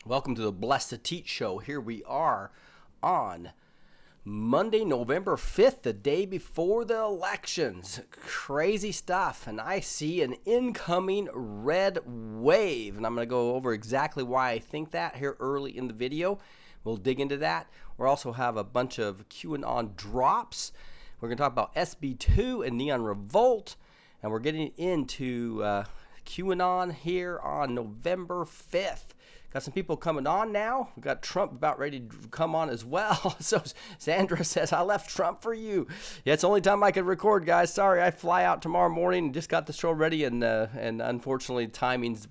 Welcome to the Blessed to Teach show. Here we are on Monday, November 5th, the day before the elections. Crazy stuff. And I see an incoming red wave. And I'm going to go over exactly why I think that here early in the video. We'll dig into that. We'll also have a bunch of QAnon drops. We're going to talk about SB2 and Neon Revolt. And we're getting into QAnon here on November 5th. Got some people coming on now. We've got Trump about ready to come on as well. So Sandra says, I left Trump for you. Yeah, it's the only time I could record, guys. Sorry, I fly out tomorrow morning and just got the show ready, and unfortunately timings.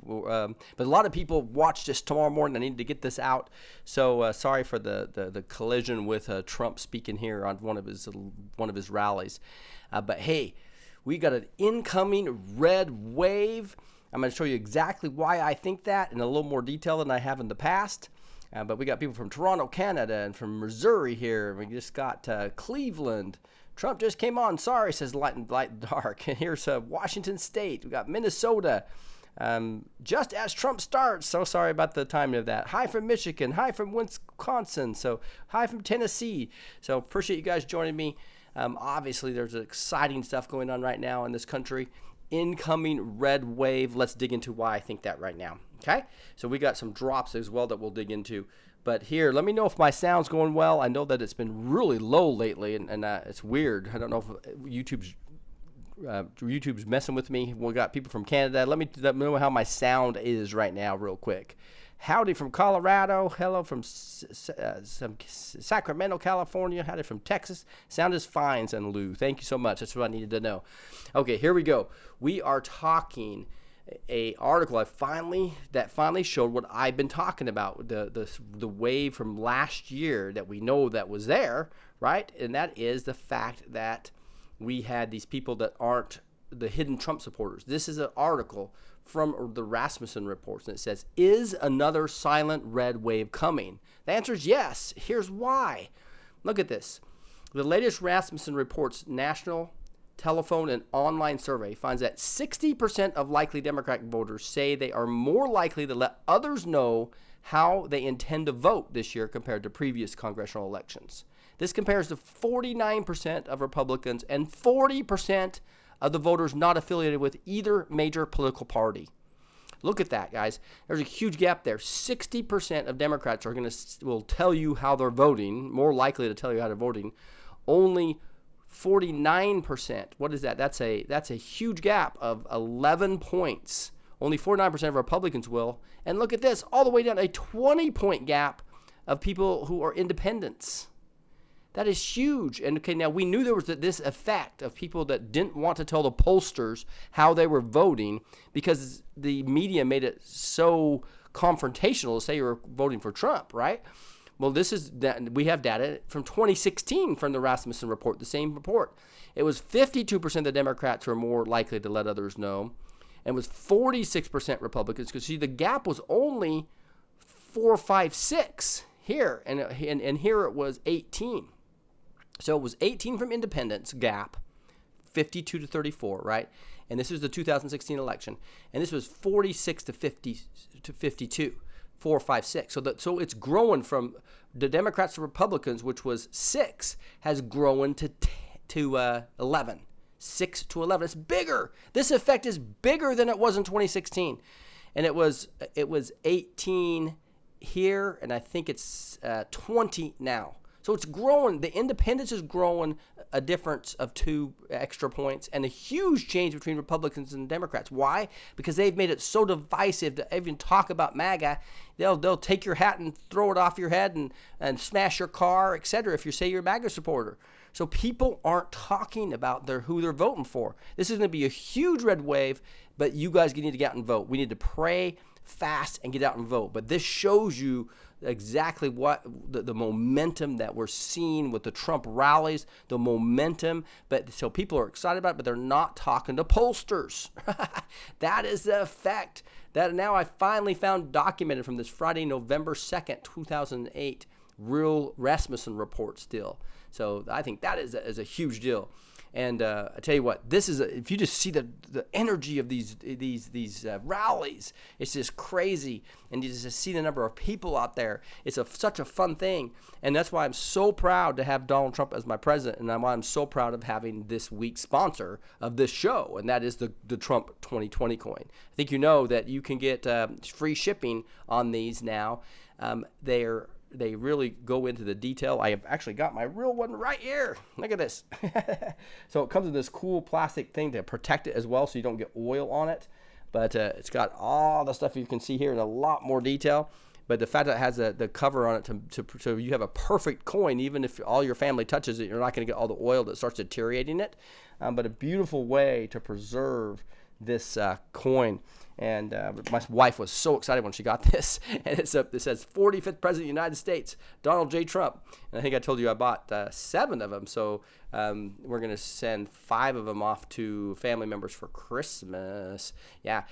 But a lot of people watch this tomorrow morning. I need to get this out. So sorry for the collision with Trump speaking here on one of his rallies. But hey, we got an incoming red wave. I'm going to show you exactly why I think that in a little more detail than I have in the past. But we got people from Toronto, Canada, and from Missouri here. We just got Cleveland. Trump just came on. Sorry, says Light and Dark. And here's Washington State. We got Minnesota. Just as Trump starts. So sorry about the timing of that. Hi from Michigan. Hi from Wisconsin. So hi from Tennessee. So appreciate you guys joining me. Obviously, there's exciting stuff going on right now in this country. Incoming red wave. Let's dig into why I think that right now. Okay, so we got some drops as well that we'll dig into. But here, let me know if my sound's going well. I know that it's been really low lately, and it's weird. I don't know if YouTube's messing with me. We got people from Canada. Let me know how my sound is right now, real quick. Howdy from Colorado. Hello from Sacramento, California. Howdy from Texas. Sound is fine, said Lou. Thank you so much. That's what I needed to know. Okay, here we go. We are talking a article that finally showed what I've been talking about, the wave from last year that we know that was there, right? And that is the fact that we had these people that aren't the hidden Trump supporters. This is an article from the Rasmussen reports, and it says, is another silent red wave coming? The answer is yes. Here's why. Look at this. The latest Rasmussen reports national telephone and online survey finds that 60% of likely Democratic voters say they are more likely to let others know how they intend to vote this year compared to previous congressional elections. This compares to 49% of Republicans and 40% of the voters not affiliated with either major political party. Look at that, guys. There's a huge gap there. 60% of Democrats will tell you how they're voting, more likely to tell you how they're voting. Only 49%. What is that? That's a huge gap of 11 points. Only 49% of Republicans will. And look at this, all the way down, a 20-point gap of people who are independents. That is huge. And okay, now we knew there was this effect of people that didn't want to tell the pollsters how they were voting because the media made it so confrontational to say you were voting for Trump, right? Well, we have data from 2016 from the Rasmussen report, the same report. It was 52% of the Democrats were more likely to let others know, and it was 46% Republicans. Because see, the gap was only 4, 5, 6 here, and here it was 18. So it was 18 from independents gap, 52 to 34, right? And this was the 2016 election, and this was 46 to 52, 4, 5, 6. So it's growing from the Democrats to Republicans, which was 6, has grown to 11, 6 to 11. It's bigger. This effect is bigger than it was in 2016, and it was 18 here, and I think it's 20 now. So it's growing. The independence is growing a difference of 2 extra points and a huge change between Republicans and Democrats. Why? Because they've made it so divisive to even talk about MAGA. They'll take your hat and throw it off your head and smash your car, etc. if you say you're a MAGA supporter. So people aren't talking about who they're voting for. This is going to be a huge red wave, but you guys need to get out and vote. We need to pray fast and get out and vote. But this shows you exactly what the momentum that we're seeing with the Trump rallies, the momentum. But so people are excited about it, but they're not talking to pollsters. That is the effect that now I finally found documented from this Friday, November 2nd, 2008, real Rasmussen report still. So I think that is a huge deal. And I tell you what, this is if you just see the energy of these rallies, it's just crazy. And you just see the number of people out there. It's such a fun thing. And that's why I'm so proud to have Donald Trump as my president. And why I'm so proud of having this week's sponsor of this show. And that is the Trump 2020 coin. I think you know that you can get free shipping on these now. They really go into the detail. I have actually got my real one right here. Look at this. So it comes in this cool plastic thing to protect it as well so you don't get oil on it. But it's got all the stuff you can see here in a lot more detail. But the fact that it has the cover on it so you have a perfect coin, even if all your family touches it, you're not going to get all the oil that starts deteriorating it. But a beautiful way to preserve this coin. And my wife was so excited when she got this. And it says 45th President of the United States, Donald J. Trump. And I think I told you I bought 7 of them. So we're going to send 5 of them off to family members for Christmas. Yeah.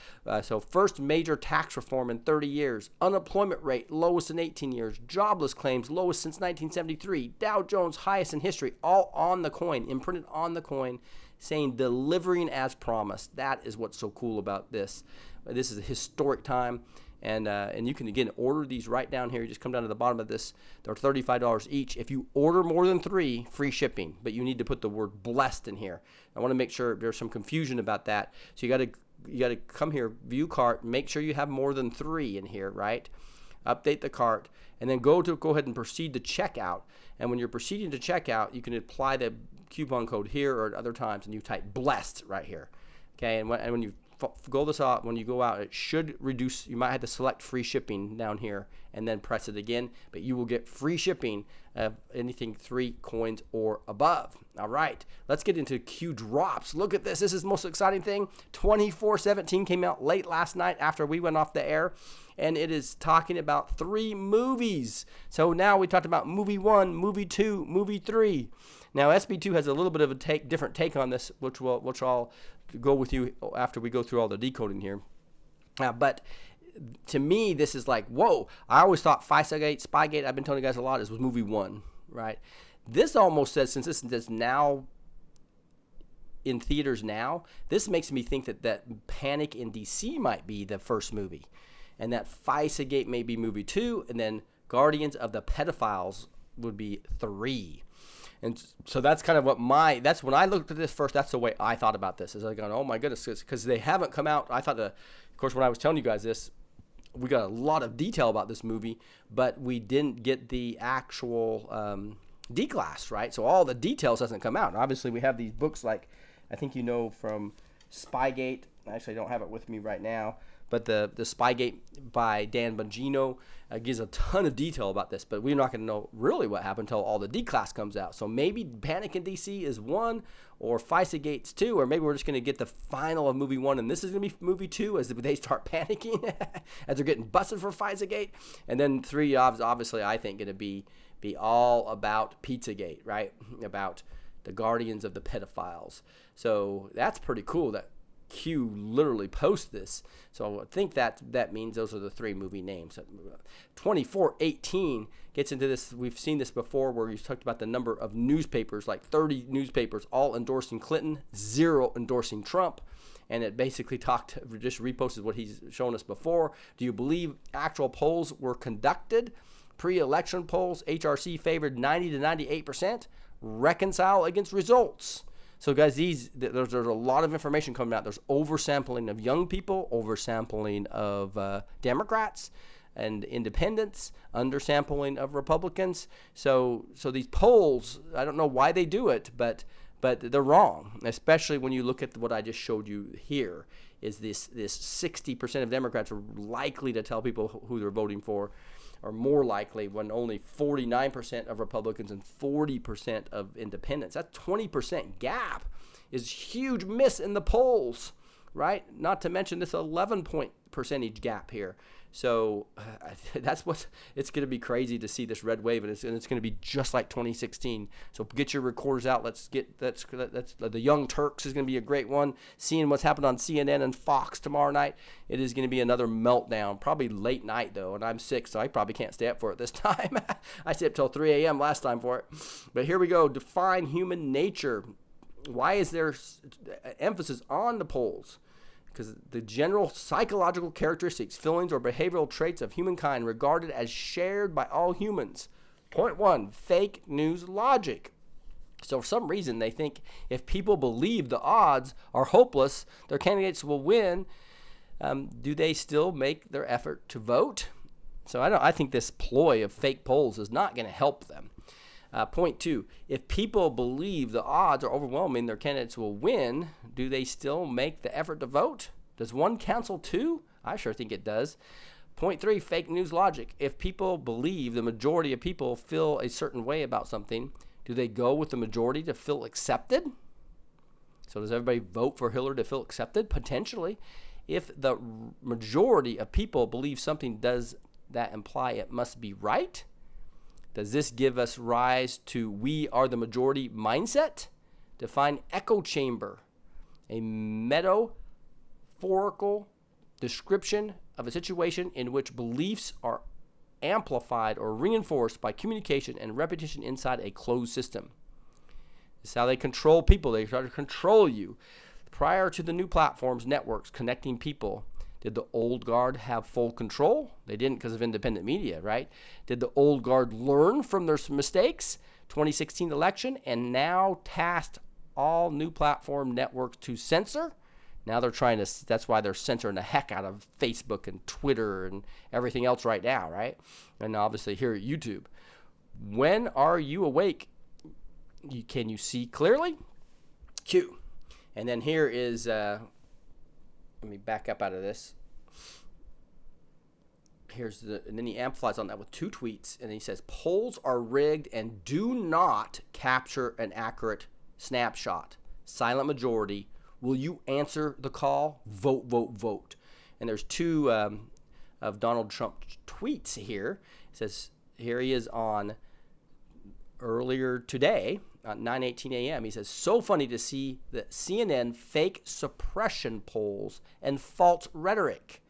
So first major tax reform in 30 years. Unemployment rate lowest in 18 years. Jobless claims lowest since 1973. Dow Jones highest in history. All on the coin, imprinted on the coin, saying delivering as promised. That is what's so cool about this. This is a historic time, and you can, again, order these right down here. You just come down to the bottom of this. They're $35 each. If you order more than 3, free shipping, but you need to put the word blessed in here. I want to make sure there's some confusion about that. So you got to come here, view cart, make sure you have more than 3 in here, right? Update the cart, and then go ahead and proceed to checkout. And when you're proceeding to checkout, you can apply the coupon code here or at other times, and you type blessed right here. Okay, and when you go this out, when you go out, it should reduce. You might have to select free shipping down here and then press it again, but you will get free shipping of anything 3 coins or above. All right, let's get into Q drops. Look at this. This is the most exciting thing. 24/17 came out late last night after we went off the air, and it is talking about 3 movies. So now we talked about movie 1, movie 2, movie 3. Now SB2 has a little bit of a different take on this, which I'll go with you after we go through all the decoding here. But to me, this is like, whoa. I always thought Spygate, I've been telling you guys a lot, was movie 1, right? This almost says, since this is now in theaters now, this makes me think that Panic in DC might be the first movie, and that FISA-gate may be movie 2, and then Guardians of the Pedophiles would be 3. And so that's kind of that's when I looked at this first, that's the way I thought about this. Is like, oh my goodness, because they haven't come out. I thought of course, when I was telling you guys this, we got a lot of detail about this movie, but we didn't get the actual D-Class, right? So all the details hasn't come out. And obviously, we have these books like, I think you know from Spygate. Actually, I don't have it with me right now. But the Spygate by Dan Bongino gives a ton of detail about this. But we're not going to know really what happened until all the D-Class comes out. So maybe Panic in DC is 1, or FISA-Gate's 2, or maybe we're just going to get the final of movie 1, and this is going to be movie 2 as they start panicking, as they're getting busted for FISA-Gate. And then 3, obviously, I think going to be all about Pizzagate, right? About the Guardians of the Pedophiles. So that's pretty cool that Q literally post this. So I think that means those are the 3 movie names. 24/18 gets into this. We've seen this before where he's talked about the number of newspapers, like 30 newspapers all endorsing Clinton, 0 endorsing Trump. And it basically just reposted what he's shown us before. Do you believe actual polls were conducted? Pre-election polls, HRC favored 90 to 98%. Reconcile against results. So guys, there's a lot of information coming out. There's oversampling of young people, oversampling of Democrats and independents, undersampling of Republicans. So these polls, I don't know why they do it, but they're wrong. Especially when you look at what I just showed you here, is this 60% of Democrats are likely to tell people who they're voting for, or more likely when only 49% of Republicans and 40% of independents. That 20% gap is huge miss in the polls, right? Not to mention this 11-point percentage gap here. So it's going to be crazy to see this red wave, and it's going to be just like 2016. So get your recorders out. That's the Young Turks is going to be a great one. Seeing what's happened on CNN and Fox tomorrow night, it is going to be another meltdown. Probably late night though, and I'm sick, so I probably can't stay up for it this time. I stayed up till 3 a.m. last time for it. But here we go. Define human nature. Why is there emphasis on the polls? Because the general psychological characteristics, feelings, or behavioral traits of humankind regarded as shared by all humans. Point 1, fake news logic. So for some reason, they think if people believe the odds are hopeless, their candidates will win. Do they still make their effort to vote? So I think this ploy of fake polls is not going to help them. Point 2, if people believe the odds are overwhelming, their candidates will win, do they still make the effort to vote? Does one cancel two? I sure think it does. Point 3, fake news logic. If people believe the majority of people feel a certain way about something, do they go with the majority to feel accepted? So does everybody vote for Hillary to feel accepted? Potentially. If the majority of people believe something, does that imply it must be right? Does this give us rise to we are the majority mindset? Define echo chamber, a metaphorical description of a situation in which beliefs are amplified or reinforced by communication and repetition inside a closed system. This is how they control people. They try to control you. Prior to the new platforms, networks connecting people, did the old guard have full control? They didn't because of independent media, right? Did the old guard learn from their mistakes? 2016 election, and now tasked all new platform networks to censor? Now they're trying to, that's why they're censoring the heck out of Facebook and Twitter and everything else right now, right? And obviously here at YouTube. When are you awake? Can you see clearly? Q. And then here is, let me back up out of this. And then he amplifies on that with 2 tweets, and he says, polls are rigged and do not capture an accurate snapshot. Silent majority. Will you answer the call? Vote, vote, vote. And there's 2 of Donald Trump's tweets here. It says, here he is on earlier today, at 9:18 a.m. He says, so funny to see the CNN fake suppression polls and false rhetoric.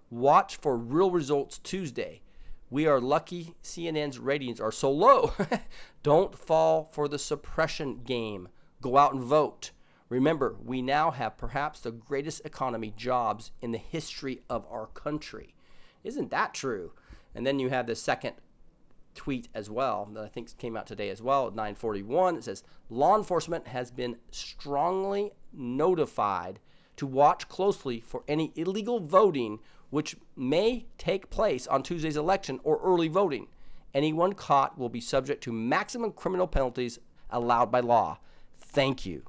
Watch for real results Tuesday. We are lucky CNN's ratings are so low. Don't fall for the suppression game. Go out and vote. Remember, we now have perhaps the greatest economy jobs in the history of our country. Isn't that true? And then you have the second tweet as well that I think came out today as well at 9:41. It says, law enforcement has been strongly notified to watch closely for any illegal voting which may take place on Tuesday's election or early voting. Anyone caught will be subject to maximum criminal penalties allowed by law. Thank you.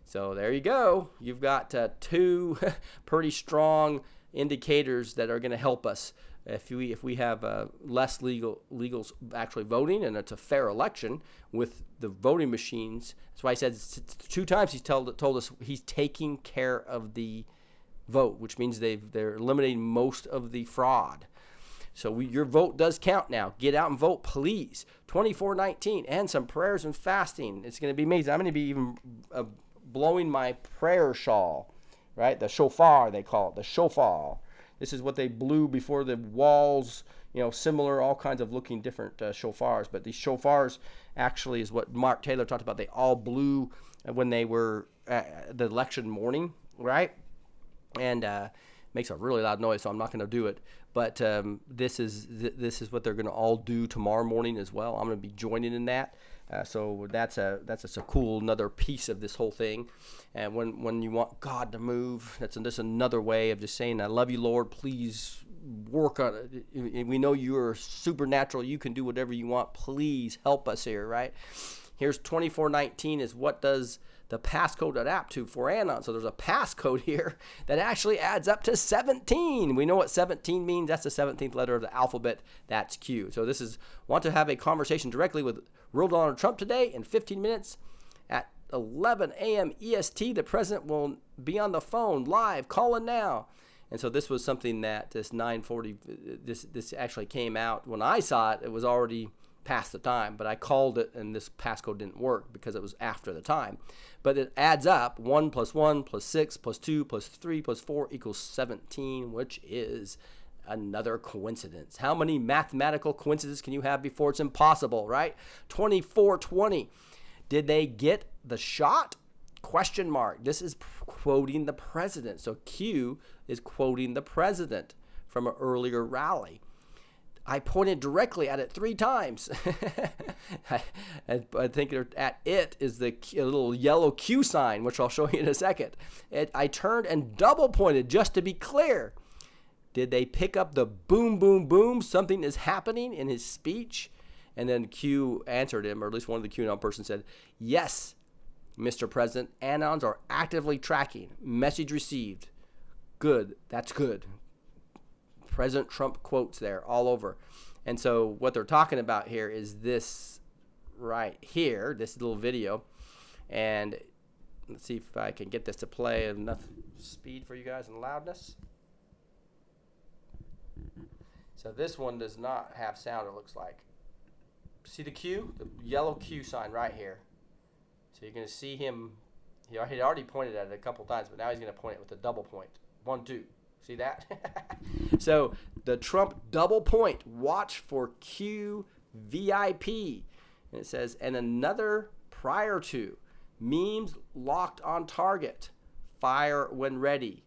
So there you go. You've got 2 pretty strong indicators that are going to help us. If we have less legals actually voting, and it's a fair election with the voting machines. That's why he said 2 times he's told us he's taking care of the vote, which means they're eliminating most of the fraud. So your vote does count now. Get out and vote, please. 24/19 and some prayers and fasting. It's going to be amazing. I'm going to be even blowing my prayer shawl, right? The shofar, they call it, the shofar. This is what they blew before the walls, similar, all kinds of looking different shofars. But these shofars actually is what Mark Taylor talked about. They all blew when they were the election morning, right? And makes a really loud noise, so I'm not going to do it. But this is what they're going to all do tomorrow morning as well. I'm going to be joining in that. So that's just a cool another piece of this whole thing. And when you want God to move, that's just another way of just saying, I love you, Lord, please work on it. We know you are supernatural. You can do whatever you want. Please help us here, right? Here's 24:19 is what does the passcode adapt to for Anon. So there's a passcode here that actually adds up to 17. We know what 17 means. That's the 17th letter of the alphabet. That's Q. So this is, want to have a conversation directly with real Donald Trump today in 15 minutes at 11 a.m. EST. The president will be on the phone live. Call in now. And so this was something that this 9:40, this actually came out. When I saw it, it was already past the time, but I called it and this passcode didn't work because it was after the time. But it adds up. 1 + 1 + 6 + 2 + 3 + 4 = 17, which is another coincidence. How many mathematical coincidences can you have before it's impossible, right? 24:20. Did they get the shot? Question mark. This is quoting the president. So Q is quoting the president from an earlier rally. I pointed directly at it 3 times. I think at it is the little yellow Q sign, which I'll show you in a second. I turned and double pointed just to be clear. Did they pick up the boom, boom, boom? Something is happening in his speech. And then Q answered him, or at least one of the QAnon person said, yes, Mr. President, Anons are actively tracking. Message received. Good. That's good. President Trump quotes there all over. And so what they're talking about here is this right here, this little video. And let's see if I can get this to play at enough speed for you guys and loudness. So this one does not have sound, it looks like. See the Q? The yellow Q sign right here. So you're going to see him. He already pointed at it a couple times, but now he's going to point it with a double point. 1, 2. See that? So the Trump double point. Watch for Q VIP. And it says, and another prior to. Memes locked on target. Fire when ready.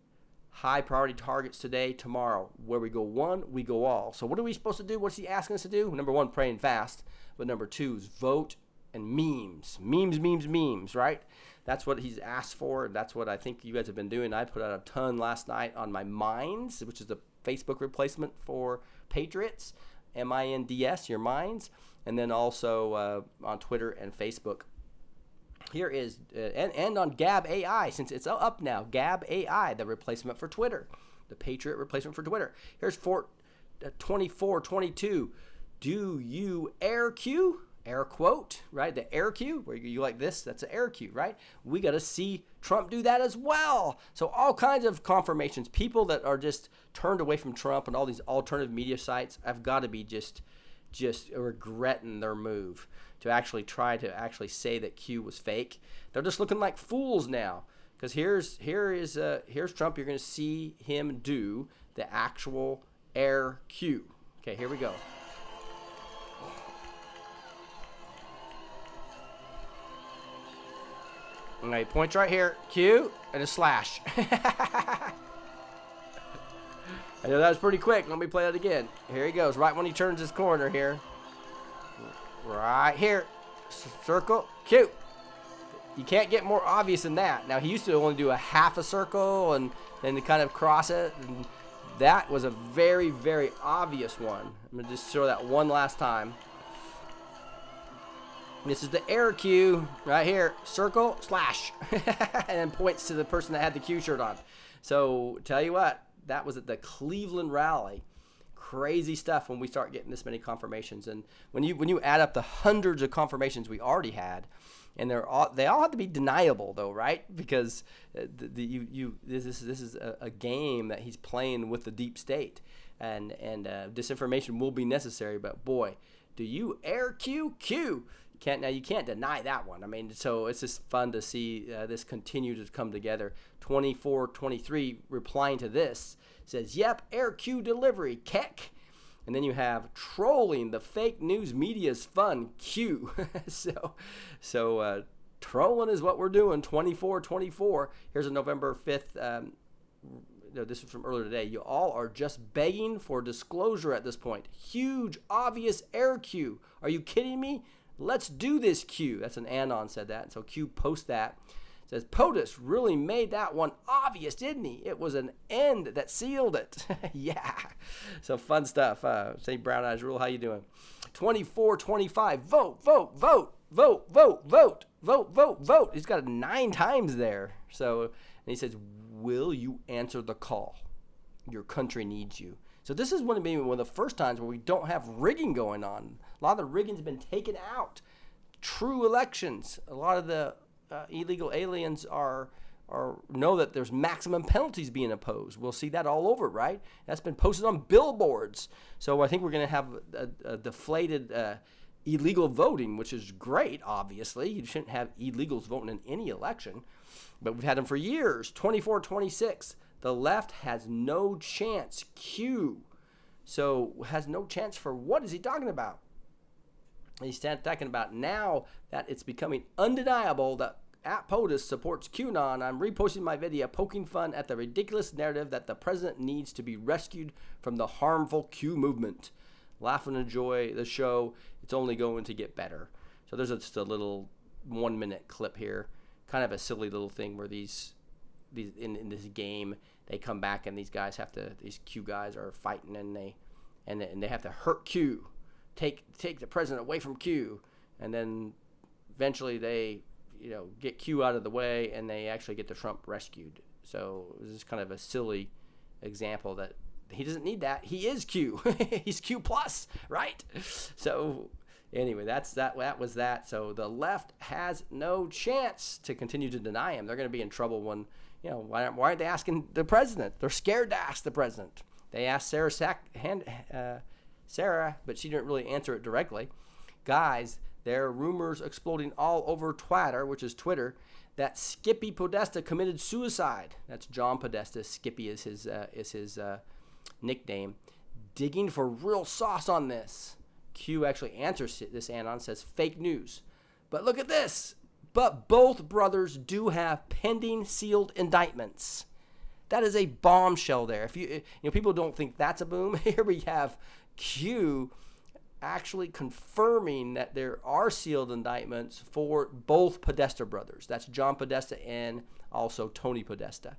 High priority targets today, tomorrow. Where we go one, we go all. So what are we supposed to do? What's he asking us to do? Number 1, pray and fast. But number 2 is vote and memes. Memes, right? That's what he's asked for. And that's what I think you guys have been doing. I put out a ton last night on my Minds, which is the Facebook replacement for Patriots. MINDS, your Minds. And then also on Twitter and Facebook. Here is, and on Gab AI, since it's up now, Gab AI, the replacement for Twitter, the Patriot replacement for Twitter. Here's 2422. Do you air Q? Air quote, right? The air Q, where you like this, that's an air Q, right? We got to see Trump do that as well. So all kinds of confirmations. People that are just turned away from Trump and all these alternative media sites have got to be just regretting their move to actually try to actually say that Q was fake. They're just looking like fools now. Because here's Trump. You're going to see him do the actual air Q. Okay, here we go. All right, points right here, Q, and a slash. I know that was pretty quick. Let me play that again. Here he goes, right when he turns his corner here. Right here, circle, Q. You can't get more obvious than that. Now, he used to only do a half a circle and then to kind of cross it. And that was a very, very obvious one. I'm going to just show that one last time. This is the air Q right here, circle, slash, and then points to the person that had the Q shirt on. So tell you what, that was at the Cleveland rally. Crazy stuff when we start getting this many confirmations. And when you add up the hundreds of confirmations we already had, and they all have to be deniable though, right? Because this is a game that he's playing with the deep state, and disinformation will be necessary. But boy, do you air Q? You can't deny that one. I mean, so it's just fun to see this continue to come together. 2423 replying to this says, "Yep, air Q delivery, keck." And then you have trolling the fake news media's fun, Q. so trolling is what we're doing. 2424. Here's a November 5th. This is from earlier today. You all are just begging for disclosure at this point. Huge, obvious air Q. Are you kidding me? Let's do this, Q. That's an Anon said that. And so Q posts that. Says, POTUS really made that one obvious, didn't he? It was an end that sealed it. Yeah. So fun stuff. St. Brown Eyes Rule, how you doing? 2425. Vote. He's got it 9 times there. So, and he says, will you answer the call? Your country needs you. So this is one of the first times where we don't have rigging going on. A lot of the rigging's been taken out. True elections. A lot of the illegal aliens know that there's maximum penalties being imposed. We'll see that all over, right? That's been posted on billboards. So I think we're going to have a deflated illegal voting, which is great, obviously. You shouldn't have illegals voting in any election. But we've had them for years. 2426. The left has no chance. Q. So has no chance for what is he talking about? He's talking about now that it's becoming undeniable that at POTUS supports QAnon. I'm reposting my video poking fun at the ridiculous narrative that the president needs to be rescued from the harmful Q movement. Laugh and enjoy the show. It's only going to get better. So there's just a little 1 minute clip here, kind of a silly little thing where these in this game they come back and these Q guys are fighting and they have to hurt Q, take the president away from Q, and then eventually they get Q out of the way and they actually get the Trump rescued. So this is kind of a silly example that he doesn't need that. He is Q. He's Q plus, right? So anyway, that was that. So the left has no chance to continue to deny him. They're going to be in trouble when, why aren't they asking the president? They're scared to ask the president. They asked Sarah, but she didn't really answer it directly. Guys, there are rumors exploding all over Twitter, which is Twitter, that Skippy Podesta committed suicide. That's John Podesta. Skippy is his nickname. Digging for real sauce on this. Q actually answers this anon, says fake news. But look at this. But both brothers do have pending sealed indictments. That is a bombshell there. If people don't think that's a boom, here we have Q actually confirming that there are sealed indictments for both Podesta brothers. That's John Podesta and also Tony Podesta.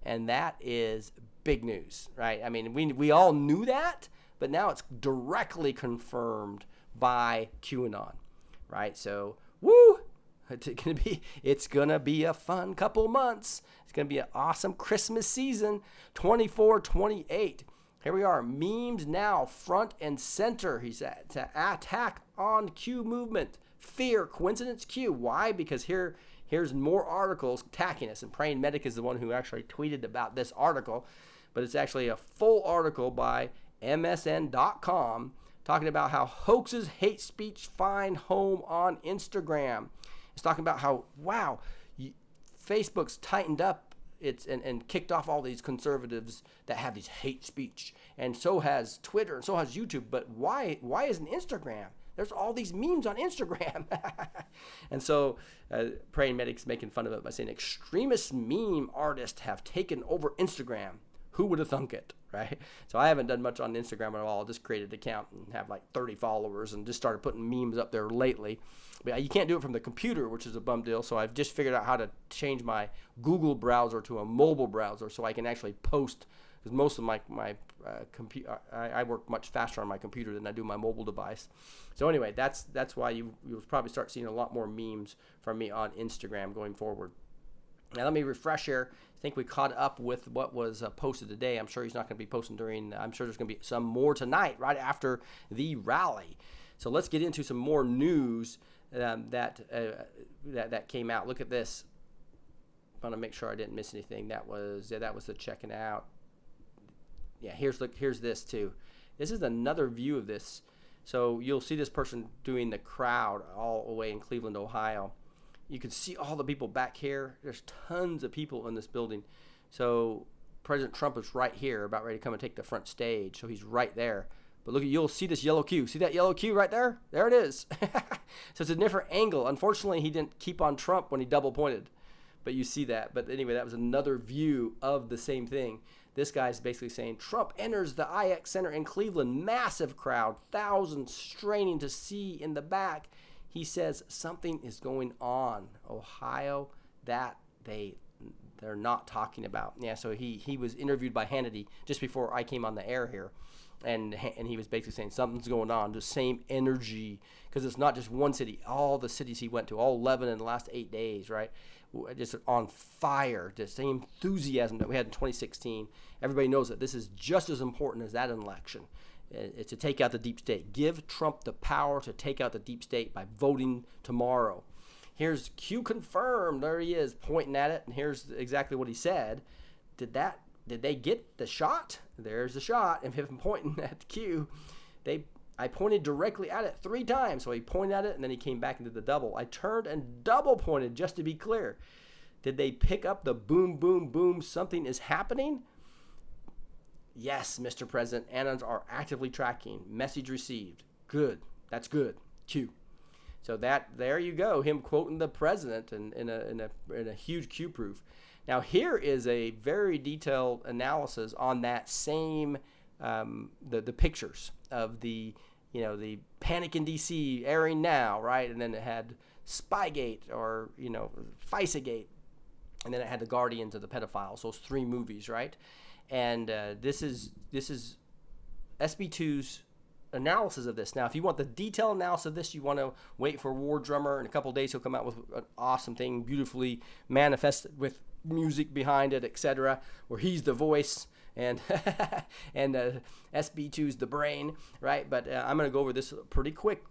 And that is big news, right? I mean, we all knew that, but now it's directly confirmed by QAnon, right? So, woo! It's gonna be a fun couple months. It's gonna be an awesome Christmas season, 24-28. Here we are, memes now front and center. He said to attack on Q movement, fear, coincidence, Q. Why? Because here's more articles attacking us, and Praying Medic is the one who actually tweeted about this article, but it's actually a full article by MSN.com talking about how hoaxes, hate speech find home on Instagram. It's talking about how, Facebook's tightened up and kicked off all these conservatives that have these hate speech. And so has Twitter and so has YouTube. But why isn't Instagram? There's all these memes on Instagram. And so Praying Medic's making fun of it by saying extremist meme artists have taken over Instagram. Who would have thunk it, right? So I haven't done much on Instagram at all. I just created an account and have like 30 followers and just started putting memes up there lately. But you can't do it from the computer, which is a bum deal. So I've just figured out how to change my Google browser to a mobile browser so I can actually post, because most of my computer, I work much faster on my computer than I do my mobile device. So anyway, that's why you'll probably start seeing a lot more memes from me on Instagram going forward. Now let me refresh here. I think we caught up with what was posted today. I'm sure he's not going to be posting I'm sure there's going to be some more tonight, right after the rally. So let's get into some more news that came out. Look at this. I want to make sure I didn't miss anything. That was the checking out. Yeah, here's this too. This is another view of this. So you'll see this person doing the crowd all the way in Cleveland, Ohio. You can see all the people back here. There's tons of people in this building. So President Trump is right here, about ready to come and take the front stage. So he's right there. But look, you'll see this yellow Q. See that yellow Q right there? There it is. So it's a different angle. Unfortunately, he didn't keep on Trump when he double pointed. But you see that. But anyway, that was another view of the same thing. This guy's basically saying, Trump enters the IX Center in Cleveland. Massive crowd. Thousands straining to see in the back. He says something is going on. Ohio, that they're not talking about. Yeah, so he was interviewed by Hannity just before I came on the air here. And he was basically saying something's going on, the same energy, because it's not just one city. All the cities he went to, all 11 in the last 8 days, right? Just on fire, the same enthusiasm that we had in 2016. Everybody knows that this is just as important as that election. It's to take out the deep state. Give Trump the power to take out the deep state by voting tomorrow. Here's Q confirmed. There he is pointing at it, and here's exactly what he said. Did they get the shot? There's the shot. And if I'm pointing at the Q, I pointed directly at it 3 times. So he pointed at it, and then he came back into the double. I turned and double pointed just to be clear. Did they pick up the boom, boom, boom, something is happening? Yes, Mr. President, anons are actively tracking. Message received. Good. That's good. Q. So there you go, him quoting the president in a huge Q proof. Now here is a very detailed analysis on that same the pictures of the Panic in DC airing now, right? And then it had Spygate or FISAgate, and then it had the Guardians of the Pedophiles. Those 3 movies, right? And this is SB2's analysis of this. Now, if you want the detailed analysis of this, you want to wait for War Drummer. In a couple of days, he'll come out with an awesome thing, beautifully manifested with music behind it, etc., where he's the voice and SB2's the brain, right? But I'm going to go over this pretty quick.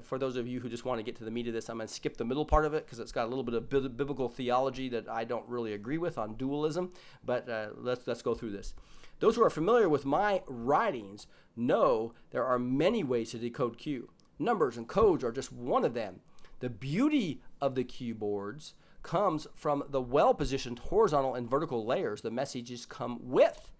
For those of you who just want to get to the meat of this, I'm going to skip the middle part of it because it's got a little bit of biblical theology that I don't really agree with on dualism. But let's go through this. Those who are familiar with my writings know there are many ways to decode Q. Numbers and codes are just one of them. The beauty of the Q boards comes from the well-positioned horizontal and vertical layers the messages come with.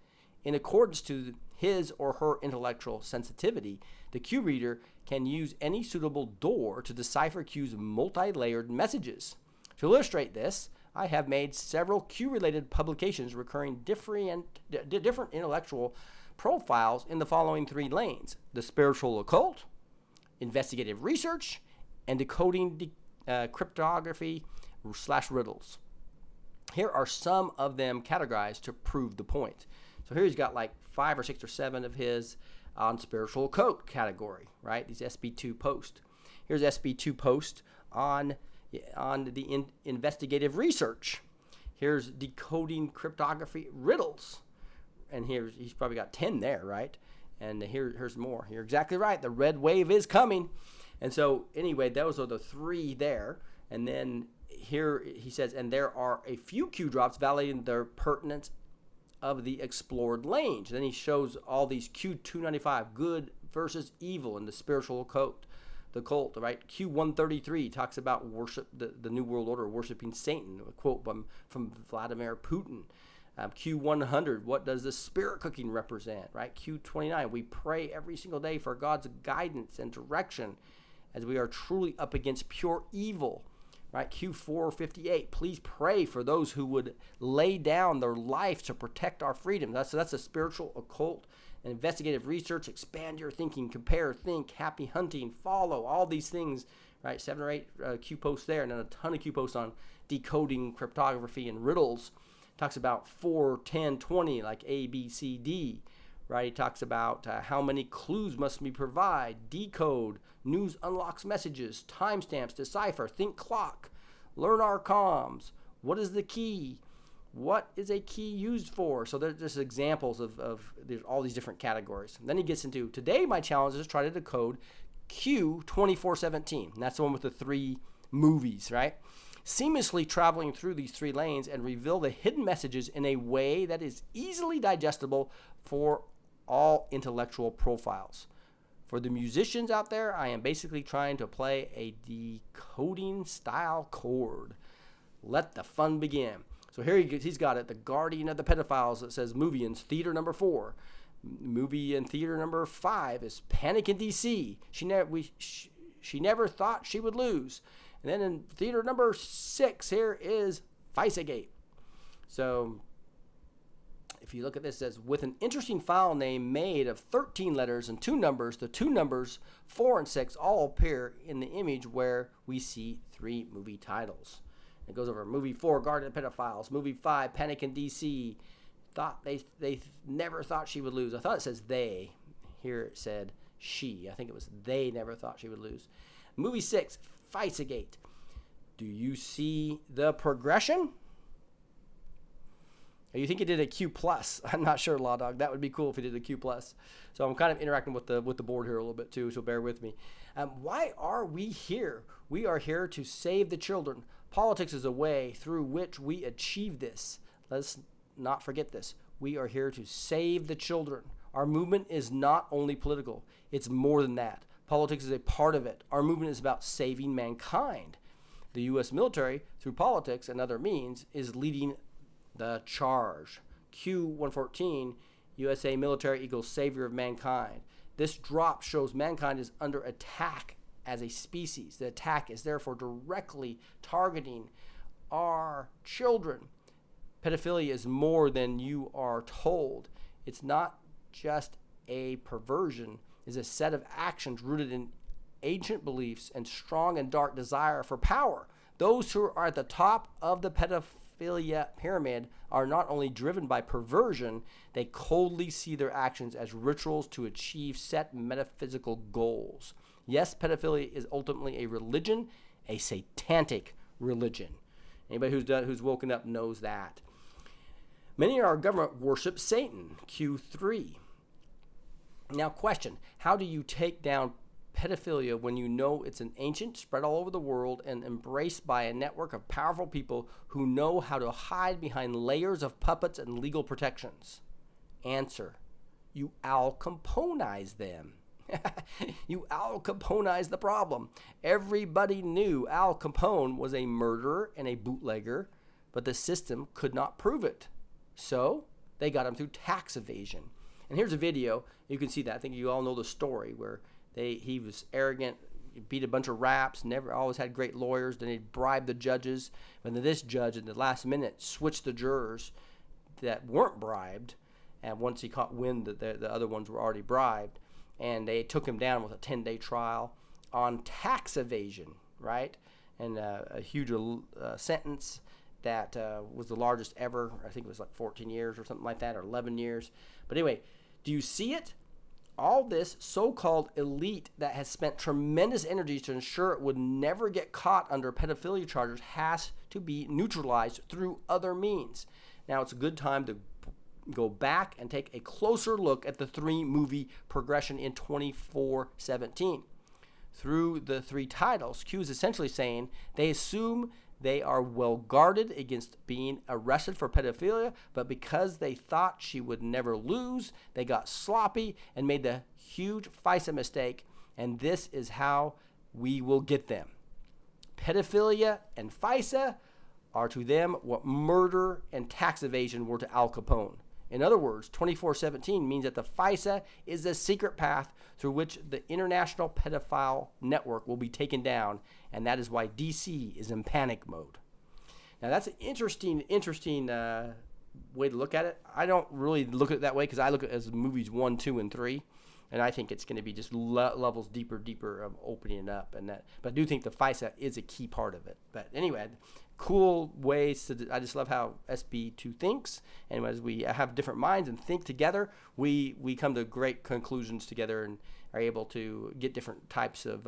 In accordance to his or her intellectual sensitivity, the Q reader can use any suitable door to decipher Q's multi-layered messages. To illustrate this, I have made several Q-related publications recurring different intellectual profiles in the following 3 lanes: the spiritual occult, investigative research, and decoding cryptography / riddles. Here are some of them categorized to prove the point. So here he's got like 5 or 6 or 7 of his on spiritual occult category, right? These SB2 posts. Here's SB2 post on the investigative research. Here's decoding cryptography riddles. And he's probably got 10 there, right? And here's more. You're exactly right. The red wave is coming. And so anyway, those are the 3 there. And then here he says, and there are a few Q drops validating their pertinence of the explored lanes. Then he shows all these Q295, good versus evil, in the spiritual occult, the cult, right? Q133 talks about worship, the New World Order, worshiping Satan, a quote from Vladimir Putin. Q100, what does the spirit cooking represent, right? Q29, we pray every single day for God's guidance and direction as we are truly up against pure evil. Right, Q458, please pray for those who would lay down their life to protect our freedom. That's a spiritual occult and investigative research. Expand your thinking, compare, think, happy hunting, follow, all these things, right? 7 or 8 Q posts there, and then a ton of Q posts on decoding cryptography and riddles. Talks about 4, 10, 20, like A, B, C, D. Right, he talks about how many clues must we provide, decode, news unlocks messages, timestamps, decipher, think clock, learn our comms, what is the key, what is a key used for? So there's just examples of there's all these different categories. And then he gets into, today my challenge is to try to decode Q2417. And that's the one with the 3 movies, right? Seamlessly traveling through these 3 lanes and reveal the hidden messages in a way that is easily digestible for all intellectual profiles. For the musicians out there, I am basically trying to play a decoding style chord. Let the fun begin. So here he's got it, the Guardian of the Pedophiles. It says movie in theater number 4. Movie in theater number 5 is Panic in DC. She never thought she would lose. And then in theater number 6 here is FISAgate. So if you look at this, it says, with an interesting file name made of 13 letters and 2 numbers, the 2 numbers 4 and 6 all appear in the image where we see 3 movie titles. It goes over movie 4, Guardian of Pedophiles, movie 5, Panic in DC. They never thought she would lose. I thought it says they. Here it said she. I think it was they never thought she would lose. Movie 6, FISAgate. Do you see the progression? You think he did a Q plus? I'm not sure, Law Dog. That would be cool if he did a Q plus. So I'm kind of interacting with the board here a little bit too. So bear with me. Why are we here? We are here to save the children. Politics is a way through which we achieve this. Let's not forget this. We are here to save the children. Our movement is not only political. It's more than that. Politics is a part of it. Our movement is about saving mankind. The U.S. military, through politics and other means, is leading the charge. Q114, USA military equals savior of mankind. This drop shows mankind is under attack as a species. The attack is therefore directly targeting our children. Pedophilia is more than you are told. It's not just a perversion. It's a set of actions rooted in ancient beliefs and strong and dark desire for power. Those who are at the top of the pedophilia pyramid are not only driven by perversion, they coldly see their actions as rituals to achieve set metaphysical goals. Yes, pedophilia is ultimately a religion, a satanic religion. Anybody who's woken up knows that. Many in our government worship Satan, Q3. Now, question, how do you take down pedophilia when you know it's an ancient, spread all over the world, and embraced by a network of powerful people who know how to hide behind layers of puppets and legal protections? Answer, you Al Capone-ize them. You Al Capone-ize the problem. Everybody knew Al Capone was a murderer and a bootlegger, but the system could not prove it. So they got him through tax evasion. And here's a video. You can see that. I think you all know the story where he was arrogant, beat a bunch of raps, never always had great lawyers. Then he bribed the judges. And then this judge, in the last minute, switched the jurors that weren't bribed. And once he caught wind that the other ones were already bribed, and they took him down with a 10-day trial on tax evasion, right? And a huge sentence that was the largest ever. I think it was like 14 years or something like that, or 11 years. But anyway, do you see it? All this so-called elite that has spent tremendous energy to ensure it would never get caught under pedophilia charges has to be neutralized through other means. Now, it's a good time to go back and take a closer look at the 3-movie progression in 24/17. Through the 3 titles, Q is essentially saying they assume they are well guarded against being arrested for pedophilia, but because they thought she would never lose, they got sloppy and made the huge FISA mistake, and this is how we will get them. Pedophilia and FISA are to them what murder and tax evasion were to Al Capone. In other words, 24/17 means that the FISA is the secret path through which the international pedophile network will be taken down, and that is why DC is in panic mode. Now, that's an interesting way to look at it. I don't really look at it that way because I look at it as movies 1, 2, and 3, and I think it's going to be just levels deeper of opening it up. But I do think the FISA is a key part of it. But anyway, cool ways to. I just love how SB2 thinks, and as we have different minds and think together, we come to great conclusions together and are able to get different types of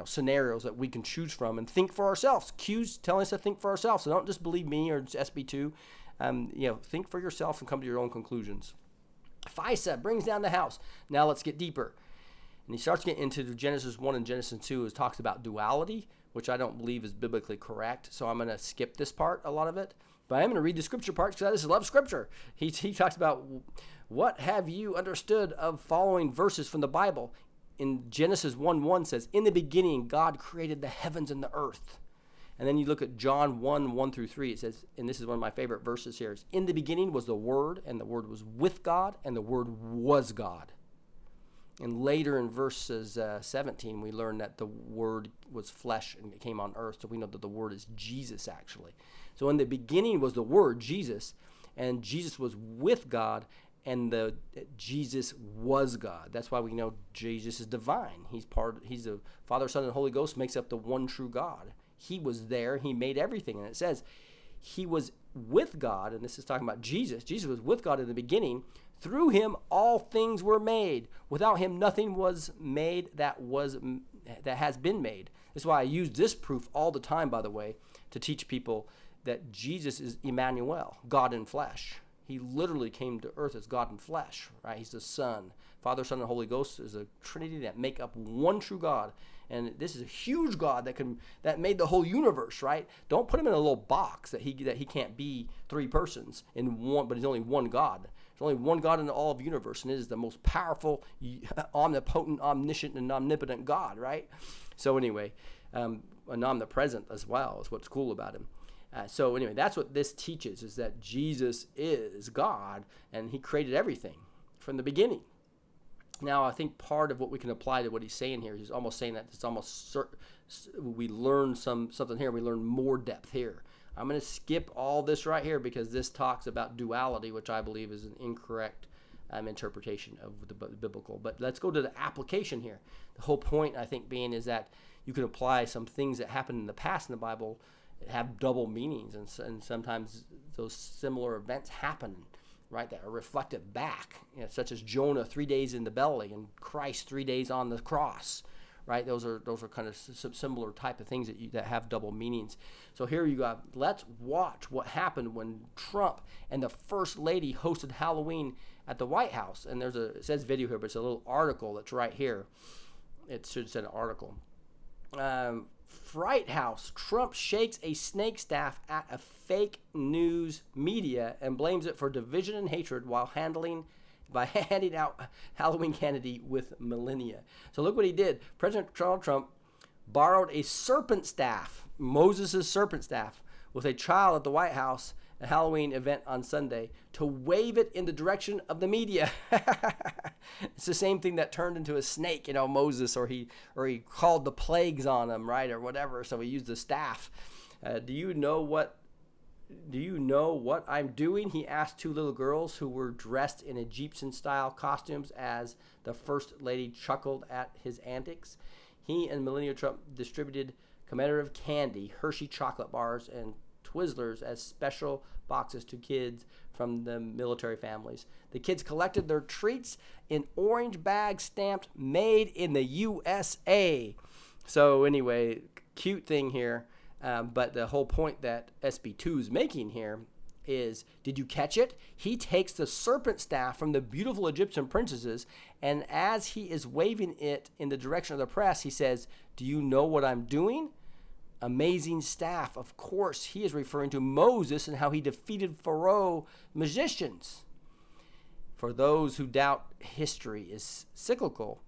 scenarios that we can choose from and think for ourselves. Q's telling us to think for ourselves, so don't just believe me or SB2. Think for yourself and come to your own conclusions. FISA brings down the house. Now let's get deeper. And he starts getting into Genesis 1 and Genesis 2. It talks about duality, which I don't believe is biblically correct. So I'm going to skip this part, a lot of it. But I'm going to read the scripture parts because I just love scripture. He talks about what have you understood of following verses from the Bible. In Genesis 1:1 says, in the beginning, God created the heavens and the earth. And then you look at John 1:1-3. It says, and this is one of my favorite verses here, is in the beginning was the Word, and the Word was with God, and the Word was God. And later in verses 17, we learn that the Word was flesh and it came on earth. So we know that the Word is Jesus, actually. So in the beginning was the Word, Jesus, and Jesus was with God, and Jesus was God. That's why we know Jesus is divine. He's the Father, Son, and Holy Ghost makes up the one true God. He was there. He made everything. And it says he was with God, and this is talking about Jesus. Jesus was with God in the beginning. Through him, all things were made. Without him, nothing was made that has been made. That's why I use this proof all the time, by the way, to teach people that Jesus is Emmanuel, God in flesh. He literally came to earth as God in flesh, right? He's the Son. Father, Son, and Holy Ghost is a Trinity that make up one true God. And this is a huge God that made the whole universe, right? Don't put him in a little box that he can't be 3 persons in one, but he's only one God. There's only one God in all of the universe, and it is the most powerful, omnipotent, omniscient, and omnipotent God, right? So anyway, and omnipresent as well is what's cool about him. So anyway, that's what this teaches, is that Jesus is God, and he created everything from the beginning. Now, I think part of what we can apply to what he's saying here, he's almost saying that it's almost we learn something here. We learn more depth here. I'm going to skip all this right here because this talks about duality, which I believe is an incorrect interpretation of the biblical. But let's go to the application here. The whole point, I think, being is that you can apply some things that happened in the past in the Bible that have double meanings, and sometimes those similar events happen, right, that are reflected back, such as Jonah 3 days in the belly and Christ 3 days on the cross, right? Those are kind of similar type of things that have double meanings. So here you go. Let's watch what happened when Trump and the First Lady hosted Halloween at the White House. And it says video here, but it's a little article that's right here. It should say an article. Fright House. Trump shakes a snake staff at a fake news media and blames it for division and hatred while handing out Halloween candy with Melania. So look what he did. President Donald Trump borrowed a serpent staff, Moses' serpent staff, with a child at the White House, a Halloween event on Sunday, to wave it in the direction of the media. It's the same thing that turned into a snake, Moses, or he called the plagues on him, right, or whatever. So he used the staff. Do you know what I'm doing? He asked two little girls who were dressed in Egyptian-style costumes as the First Lady chuckled at his antics. He and Melania Trump distributed commemorative candy, Hershey chocolate bars, and Twizzlers as special boxes to kids from the military families. The kids collected their treats in orange bags stamped "Made in the USA." So anyway, cute thing here. But the whole point that SB2 is making here is, did you catch it? He takes the serpent staff from the beautiful Egyptian princesses, and as he is waving it in the direction of the press, he says, "Do you know what I'm doing?" Amazing staff. Of course, he is referring to Moses and how he defeated Pharaoh magicians. For those who doubt history is cyclical,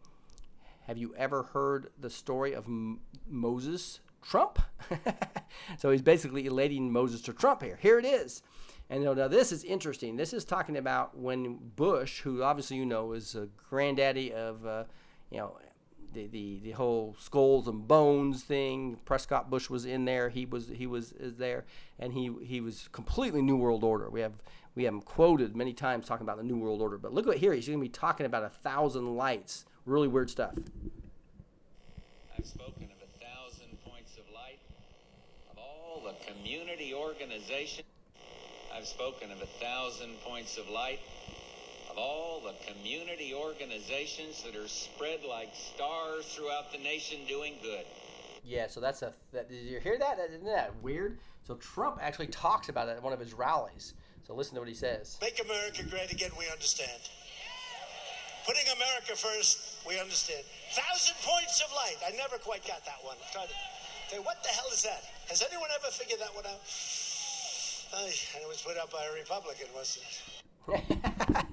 have you ever heard the story of Moses Trump? So he's basically elating Moses to Trump here. Here it is. And now this is interesting. This is talking about when Bush, who obviously is a granddaddy of the whole skulls and bones thing. Prescott Bush was in there. He was there, and he was completely New World Order. We have him quoted many times talking about the New World Order. But look at here. He's going to be talking about 1,000 lights. Really weird stuff. I've spoken of 1,000 points of light of all the community organizations. I've spoken of 1,000 points of light of all the community organizations that are spread like stars throughout the nation doing good. Yeah, so did you hear that? Isn't that weird? So Trump actually talks about it at one of his rallies. So listen to what he says. Make America great again, we understand. Putting America first, we understand. 1,000 points of light. I never quite got that one. I'm trying to say, what the hell is that? Has anyone ever figured that one out? And it was put up by a Republican, wasn't it?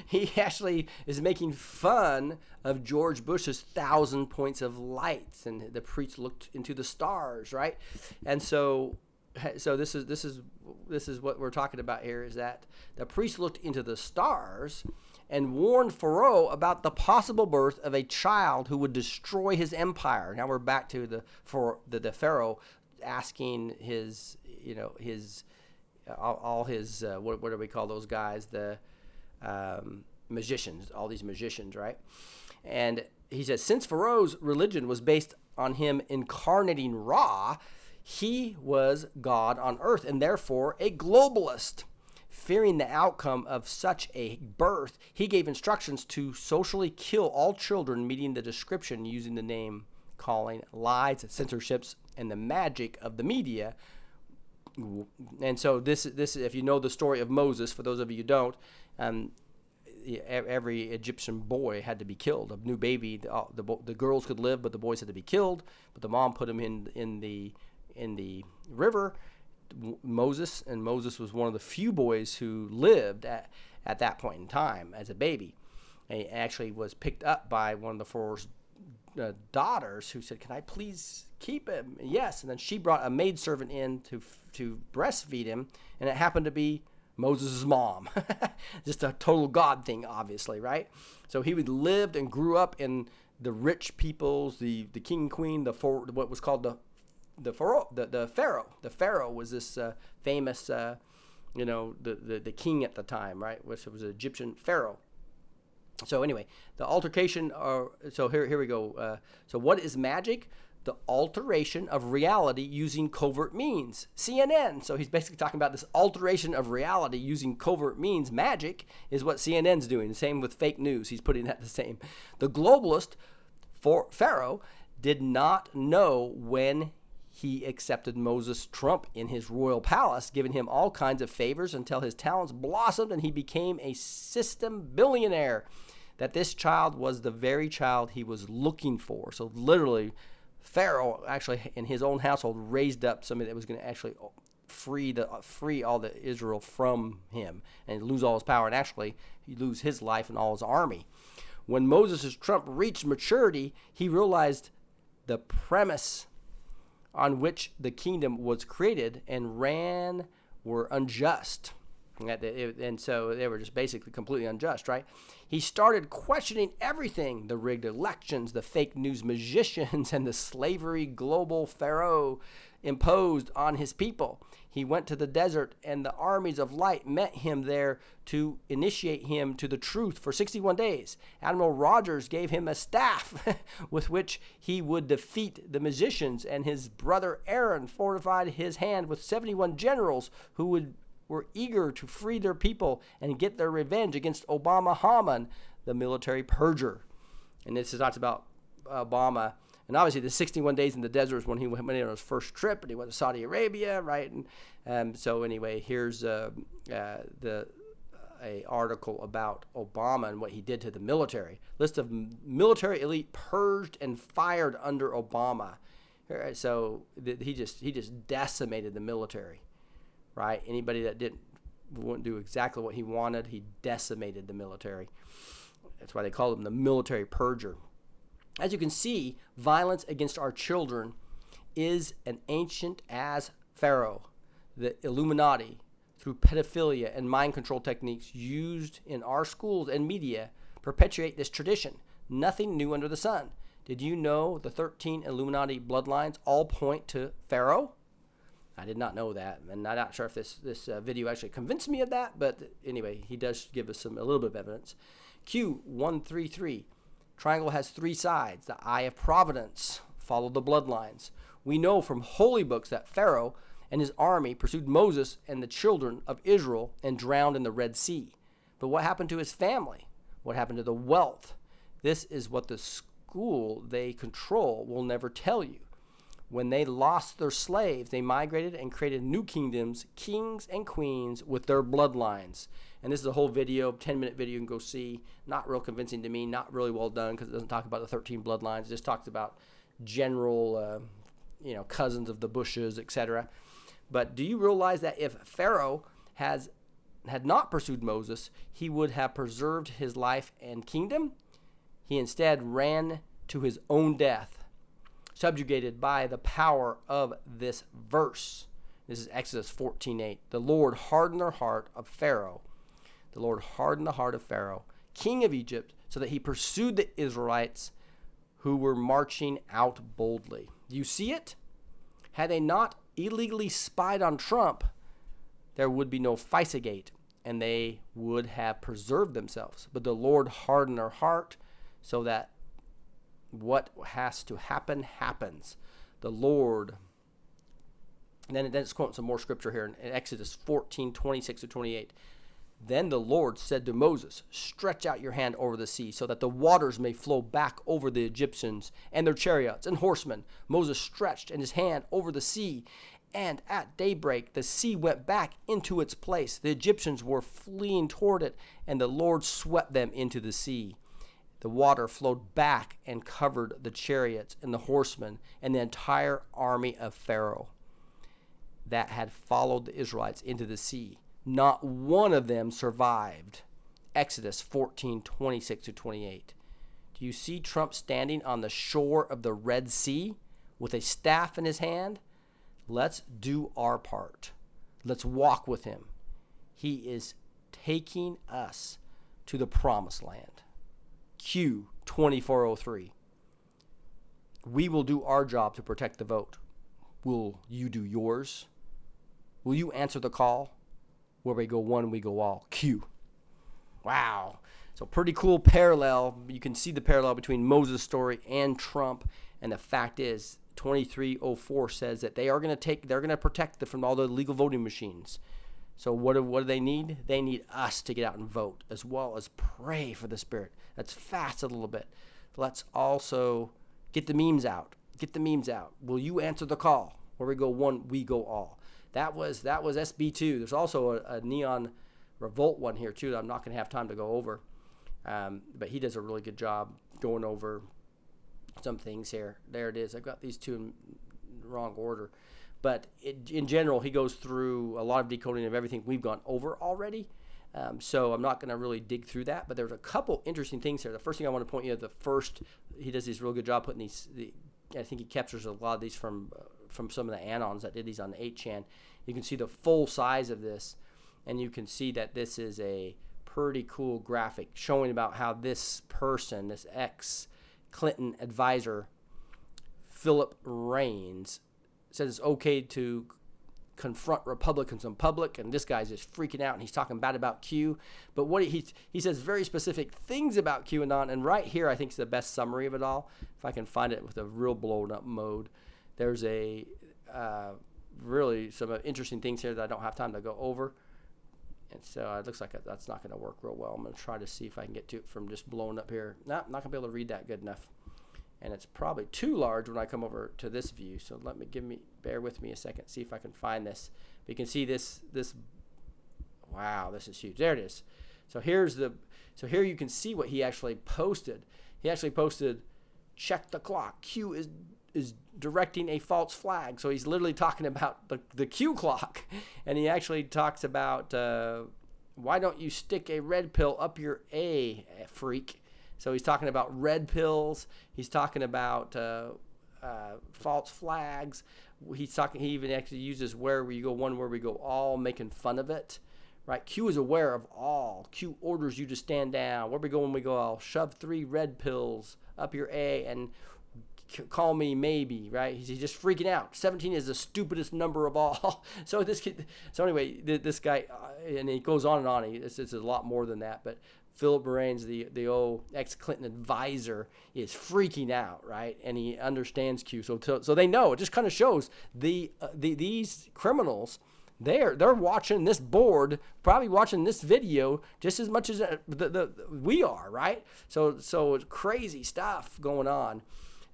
He actually is making fun of George Bush's 1,000 points of lights, and the priest looked into the stars, right? And so this is what we're talking about here, is that the priest looked into the stars and warned Pharaoh about the possible birth of a child who would destroy his empire. Now we're back to the Pharaoh asking his all his what do we call those guys, the magicians, all these magicians, right? And he says, since Pharaoh's religion was based on him incarnating Ra, he was God on earth and therefore a globalist. Fearing the outcome of such a birth, he gave instructions to socially kill all children meeting the description using the name calling, lies, censorships, and the magic of the media. And so this if you know the story of Moses, for those of you who don't, every Egyptian boy had to be killed. A new baby, the girls could live, but the boys had to be killed. But the mom put them in the river. Moses was one of the few boys who lived at that point in time as a baby. And he actually was picked up by one of the Pharaoh's daughters, who said, "Can I please keep him?" And yes, and then she brought a maidservant in to breastfeed him, and it happened to be Moses' mom. Just a total God thing, obviously, right? So he would lived and grew up in the rich peoples, the king and queen, what was called the Pharaoh. The Pharaoh was this famous, the king at the time, right? Which was an Egyptian Pharaoh. So anyway, the altercation. So here we go. So what is magic? The alteration of reality using covert means. CNN. So he's basically talking about this alteration of reality using covert means. Magic is what CNN's doing. The same with fake news. He's putting that the same. The globalist Pharaoh did not know when he accepted Moses Trump in his royal palace, giving him all kinds of favors until his talents blossomed and he became a system billionaire. That this child was the very child he was looking for. So literally, Pharaoh actually in his own household raised up somebody that was going to actually free all the Israel from him and lose all his power, and actually he lose his life and all his army. When Moses' Trump reached maturity, he realized the premise on which the kingdom was created and ran were unjust. And so they were just basically completely unjust, right? He started questioning everything: the rigged elections, the fake news magicians, and the slavery global Pharaoh imposed on his people. He went to the desert, and the armies of light met him there to initiate him to the truth for 61 days. Admiral Rogers gave him a staff with which he would defeat the magicians, and his brother Aaron fortified his hand with 71 generals who were eager to free their people and get their revenge against Obama Haman, the military purger. And this is talks about Obama. And obviously the 61 days in the desert is when he went on his first trip, and he went to Saudi Arabia, right? And so anyway, here's a article about Obama and what he did to the military. List of military elite purged and fired under Obama. So he just decimated the military. Right? Anybody that wouldn't do exactly what he wanted, he decimated the military. That's why they called him the military purger. As you can see, violence against our children is as ancient as Pharaoh. The Illuminati, through pedophilia and mind control techniques used in our schools and media, perpetuate this tradition. Nothing new under the sun. Did you know the 13 Illuminati bloodlines all point to Pharaoh? I did not know that, and I'm not sure if this video actually convinced me of that, but anyway, he does give us a little bit of evidence. Q133, triangle has three sides. The eye of providence, follow the bloodlines. We know from holy books that Pharaoh and his army pursued Moses and the children of Israel and drowned in the Red Sea. But what happened to his family? What happened to the wealth? This is what the school they control will never tell you. When they lost their slaves, they migrated and created new kingdoms, kings and queens with their bloodlines. And this is a whole video, 10-minute video you can go see. Not real convincing to me, not really well done, because it doesn't talk about the 13 bloodlines. It just talks about general, cousins of the Bushes, etc. But do you realize that if Pharaoh had not pursued Moses, he would have preserved his life and kingdom? He instead ran to his own death, subjugated by the power of this verse. This is Exodus 14:8. The Lord hardened the heart of Pharaoh. The Lord hardened the heart of Pharaoh, king of Egypt, so that he pursued the Israelites who were marching out boldly. Do you see it? Had they not illegally spied on Trump, there would be no FISA-gate, and they would have preserved themselves. But the Lord hardened their heart so that what has to happen happens. The Lord, and then it's quoting some more scripture here in Exodus 14:26-28. Then the Lord said to Moses, stretch out your hand over the sea so that the waters may flow back over the Egyptians and their chariots and horsemen. Moses stretched his hand over the sea, and at daybreak the sea went back into its place. The Egyptians were fleeing toward it, and the Lord swept them into the sea. The water flowed back and covered the chariots and the horsemen and the entire army of Pharaoh that had followed the Israelites into the sea. Not one of them survived. Exodus 14:26-28. Do you see Trump standing on the shore of the Red Sea with a staff in his hand? Let's do our part. Let's walk with him. He is taking us to the promised land. Q 2403. We will do our job to protect the vote. Will you do yours? Will you answer the call? Where we go one, we go all. Q. Wow. So pretty cool parallel. You can see the parallel between Moses' story and Trump. And the fact is, 2304 says that they're going to protect them from all the illegal voting machines. So what do they need? They need us to get out and vote, as well as pray for the Spirit. Let's fast a little bit. Let's also get the memes out. Get the memes out. Will you answer the call? Where we go one, we go all. That was SB2. There's also a neon Revolt one here too that I'm not going to have time to go over. But he does a really good job going over some things here. There it is. I've got these two in the wrong order. But in general, he goes through a lot of decoding of everything we've gone over already. So I'm not going to really dig through that. But there's a couple interesting things here. The first thing I want to point you at, he does this real good job putting these. I think he captures a lot of these from some of the Anons that did these on the 8chan. You can see the full size of this, and you can see that this is a pretty cool graphic showing about how this person, this ex-Clinton advisor, Philip Raines, says it's okay to confront Republicans in public, and this guy's just freaking out, and he's talking bad about Q. But what he says very specific things about QAnon, and right here I think is the best summary of it all. If I can find it with a real blown up mode, there's a really some interesting things here that I don't have time to go over. And so it looks like that's not going to work real well. I'm going to try to see if I can get to it from just blowing up here. No, I'm not going to be able to read that good enough. And it's probably too large when I come over to this view. So bear with me a second, see if I can find this. But you can see this, wow, this is huge. There it is. So here you can see what he actually posted. He actually posted, check the clock. Q is directing a false flag. So he's literally talking about the Q clock. And he actually talks about, why don't you stick a red pill up your A, freak? So he's talking about red pills. He's talking about false flags. He even actually uses where we go one, where we go all, making fun of it. Right? Q is aware of all. Q orders you to stand down. Where we go when we go all. Shove 3 red pills up your A and call me maybe. Right? He's just freaking out. 17 is the stupidest number of all. So anyway, this guy, and he goes on and on. It's a lot more than that, but Philip Raines, the old ex-Clinton advisor, is freaking out, right? And he understands Q, so they know. It just kind of shows these criminals. They're watching this board, probably watching this video just as much as we are, right? So it's crazy stuff going on.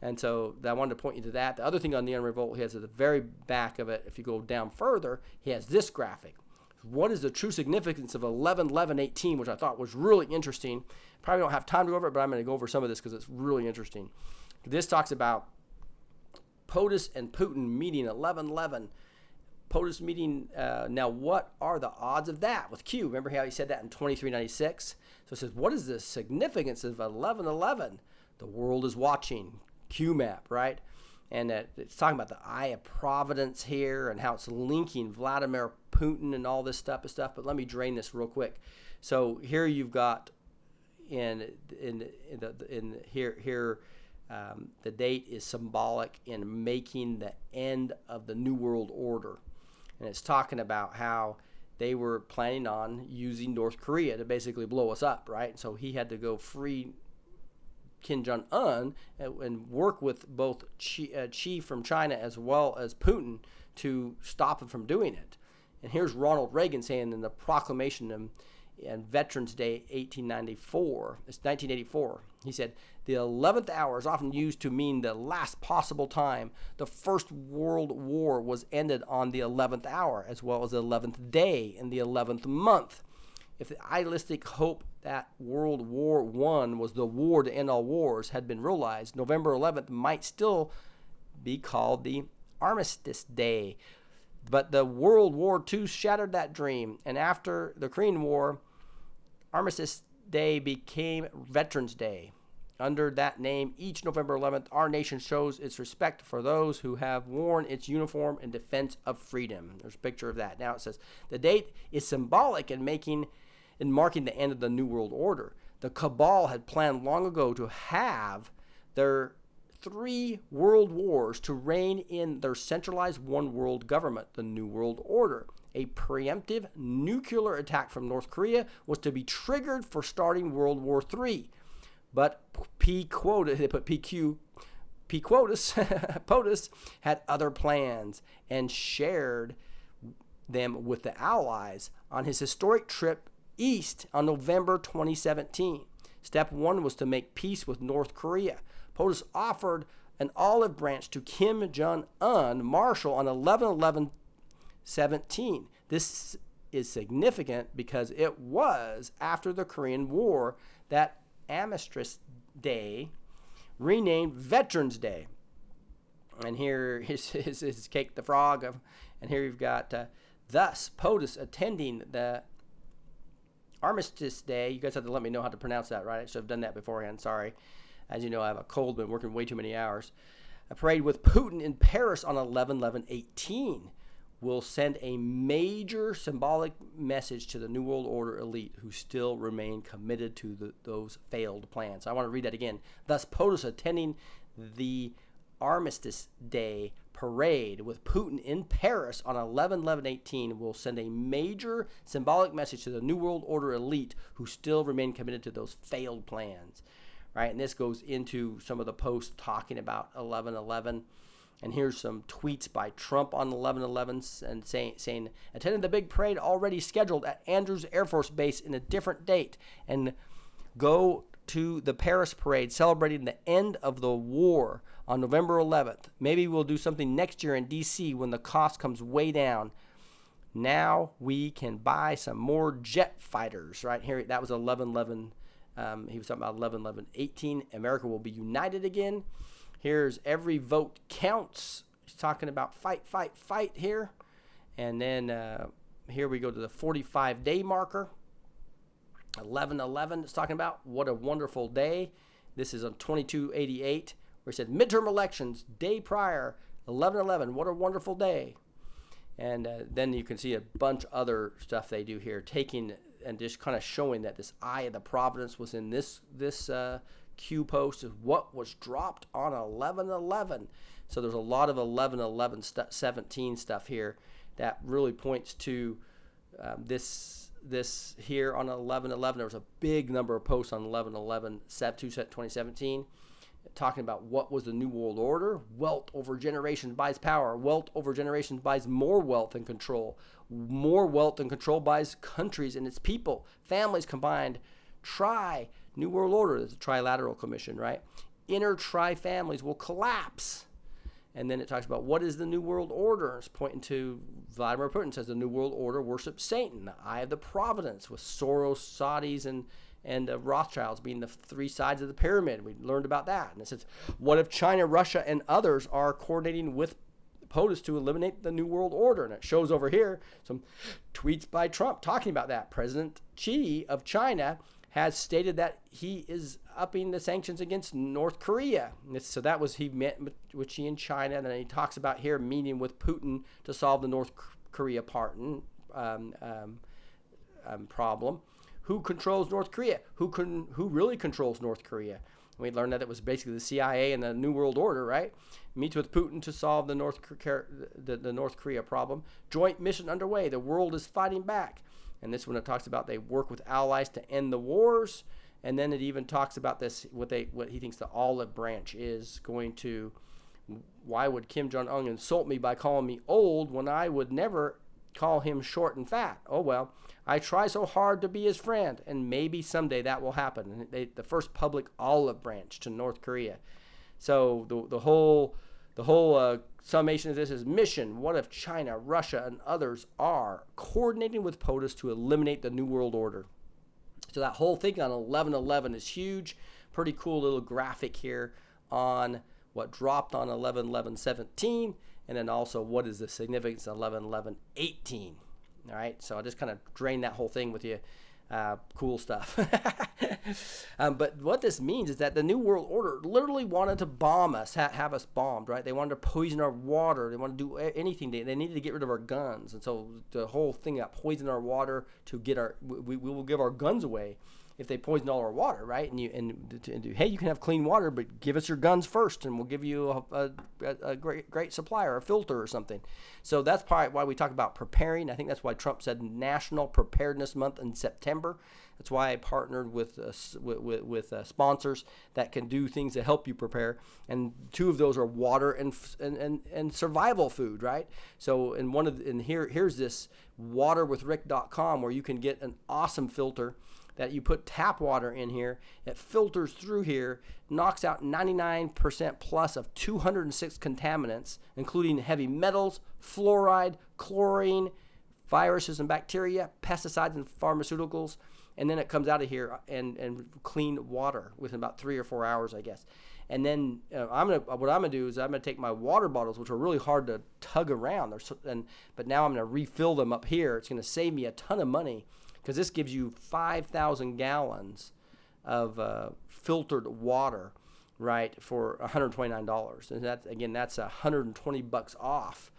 And so I wanted to point you to that. The other thing on Neon Revolt, he has at the very back of it, if you go down further, he has this graphic. What is the true significance of 11-11-18, which I thought was really interesting. Probably don't have time to go over it, but I'm going to go over some of this because it's really interesting. This talks about POTUS and Putin meeting 11-11. POTUS meeting, now what are the odds of that with Q? Remember how he said that in 2396? So it says, what is the significance of 11-11? The world is watching. Q map, right? And it's talking about the Eye of Providence here and how it's linking Vladimir Putin and all this stuff. But let me drain this real quick. So here you've got the date is symbolic in making the end of the New World Order, and it's talking about how they were planning on using North Korea to basically blow us up, right? So he had to go free Kim Jong-un and work with both Xi from China as well as Putin to stop him from doing it. And here's Ronald Reagan saying in the proclamation on Veterans Day 1984, he said, the 11th hour is often used to mean the last possible time. The First World War was ended on the 11th hour, as well as the 11th day in the 11th month. If the idealistic hope that World War I was the war to end all wars had been realized, November 11th might still be called the Armistice Day. But the World War II shattered that dream, and after the Korean War, Armistice Day became Veterans Day. Under that name, each November 11th, our nation shows its respect for those who have worn its uniform in defense of freedom. There's a picture of that. Now it says, the date is symbolic in marking the end of the New World Order. The cabal had planned long ago to have their 3 world wars to reign in their centralized one world government, the New World Order. A preemptive nuclear attack from North Korea was to be triggered for starting World War III. But PQUOTUS POTUS had other plans and shared them with the Allies on his historic trip east on November 2017. Step 1 was to make peace with North Korea. POTUS offered an olive branch to Kim Jong-un Marshall on 11/11/17. This is significant because it was after the Korean War that Armistice Day renamed Veterans Day. And here is Cake the Frog. And here you've got, thus, POTUS attending the Armistice Day. You guys have to let me know how to pronounce that, right? I should have done that beforehand. Sorry. As you know, I have a cold, been working way too many hours. A parade with Putin in Paris on 11/11/18 will send a major symbolic message to the New World Order elite who still remain committed to those failed plans. I want to read that again. Thus, POTUS attending the Armistice Day parade with Putin in Paris on 11/11/18 will send a major symbolic message to the New World Order elite who still remain committed to those failed plans. Right, and this goes into some of the posts talking about 11/11. And here's some tweets by Trump on 11/11 and saying, attended the big parade already scheduled at Andrews Air Force Base in a different date, and go to the Paris parade celebrating the end of the war on November 11th. Maybe we'll do something next year in D.C. when the cost comes way down. Now we can buy some more jet fighters. Right here, that was 11/11. He was talking about 11/11/18. America will be united again. Here's every vote counts. He's talking about fight, fight, fight here. And then here we go to the 45-day marker. 11/11 is talking about what a wonderful day. This is on 2288, where he said midterm elections, day prior, 11/11, what a wonderful day. And then you can see a bunch of other stuff they do here, taking and just kind of showing that this eye of the providence was in this Q post of what was dropped on 11/11. So there's a lot of 11/11/17 stuff here that really points to this here on 11/11. There was a big number of posts on 11/11/2017 talking about what was the New World Order. Wealth over generation buys power. Wealth over generation buys more wealth and control. More wealth and control buys countries and its people. Families combined. New World Order, the Trilateral Commission, right? Inner tri-families will collapse. And then it talks about what is the New World Order. It's pointing to Vladimir Putin says the New World Order worships Satan, the eye of the providence, with Soros, Saudis, and Rothschilds being the 3 sides of the pyramid. We learned about that. And it says, what if China, Russia, and others are coordinating with POTUS to eliminate the New World Order? And it shows over here some tweets by Trump talking about that. President Xi of China has stated that he is upping the sanctions against North Korea. So that was, he met with Xi in China, and then he talks about here meeting with Putin to solve the North Korea problem. Who controls North Korea? Who really controls North Korea? We learned that it was basically the CIA and the New World Order, right? Meets with Putin to solve the North Korea problem. Joint mission underway. The world is fighting back. And this one, it talks about they work with allies to end the wars. And then it even talks about this, what he thinks the olive branch is going to. Why would Kim Jong-un insult me by calling me old when I would never call him short and fat? Oh, well, I try so hard to be his friend, and maybe someday that will happen. And the first public olive branch to North Korea. So the whole summation of this is mission. What if China, Russia, and others are coordinating with POTUS to eliminate the New World Order? So that whole thing on 11/11 is huge. Pretty cool little graphic here on what dropped on 11/11/17, and then also what is the significance of 11/11/18. All right, so I'll just kind of drain that whole thing with you. Cool stuff. But what this means is that the New World Order literally wanted to bomb us, have us bombed, right? They wanted to poison our water. They wanted to do anything. They needed to get rid of our guns. And so the whole thing got poison our water to get we will give our guns away if they poison all our water, right? Hey, you can have clean water, but give us your guns first, and we'll give you a great supply or a filter or something. So that's probably why we talk about preparing. I think that's why Trump said National Preparedness Month in September. That's why I partnered with sponsors that can do things to help you prepare, and two of those are water and survival food, right? So here's this waterwithrick.com where you can get an awesome filter that you put tap water in here. It filters through here, knocks out 99% plus of 206 contaminants, including heavy metals, fluoride, chlorine, viruses and bacteria, pesticides and pharmaceuticals. And then it comes out of here and clean water within about 3 or 4 hours, I guess. And then what I'm gonna do is I'm gonna take my water bottles, which are really hard to tug around, but now I'm gonna refill them up here. It's gonna save me a ton of money, because this gives you 5,000 gallons of filtered water, right, for $129. And that's $120 off,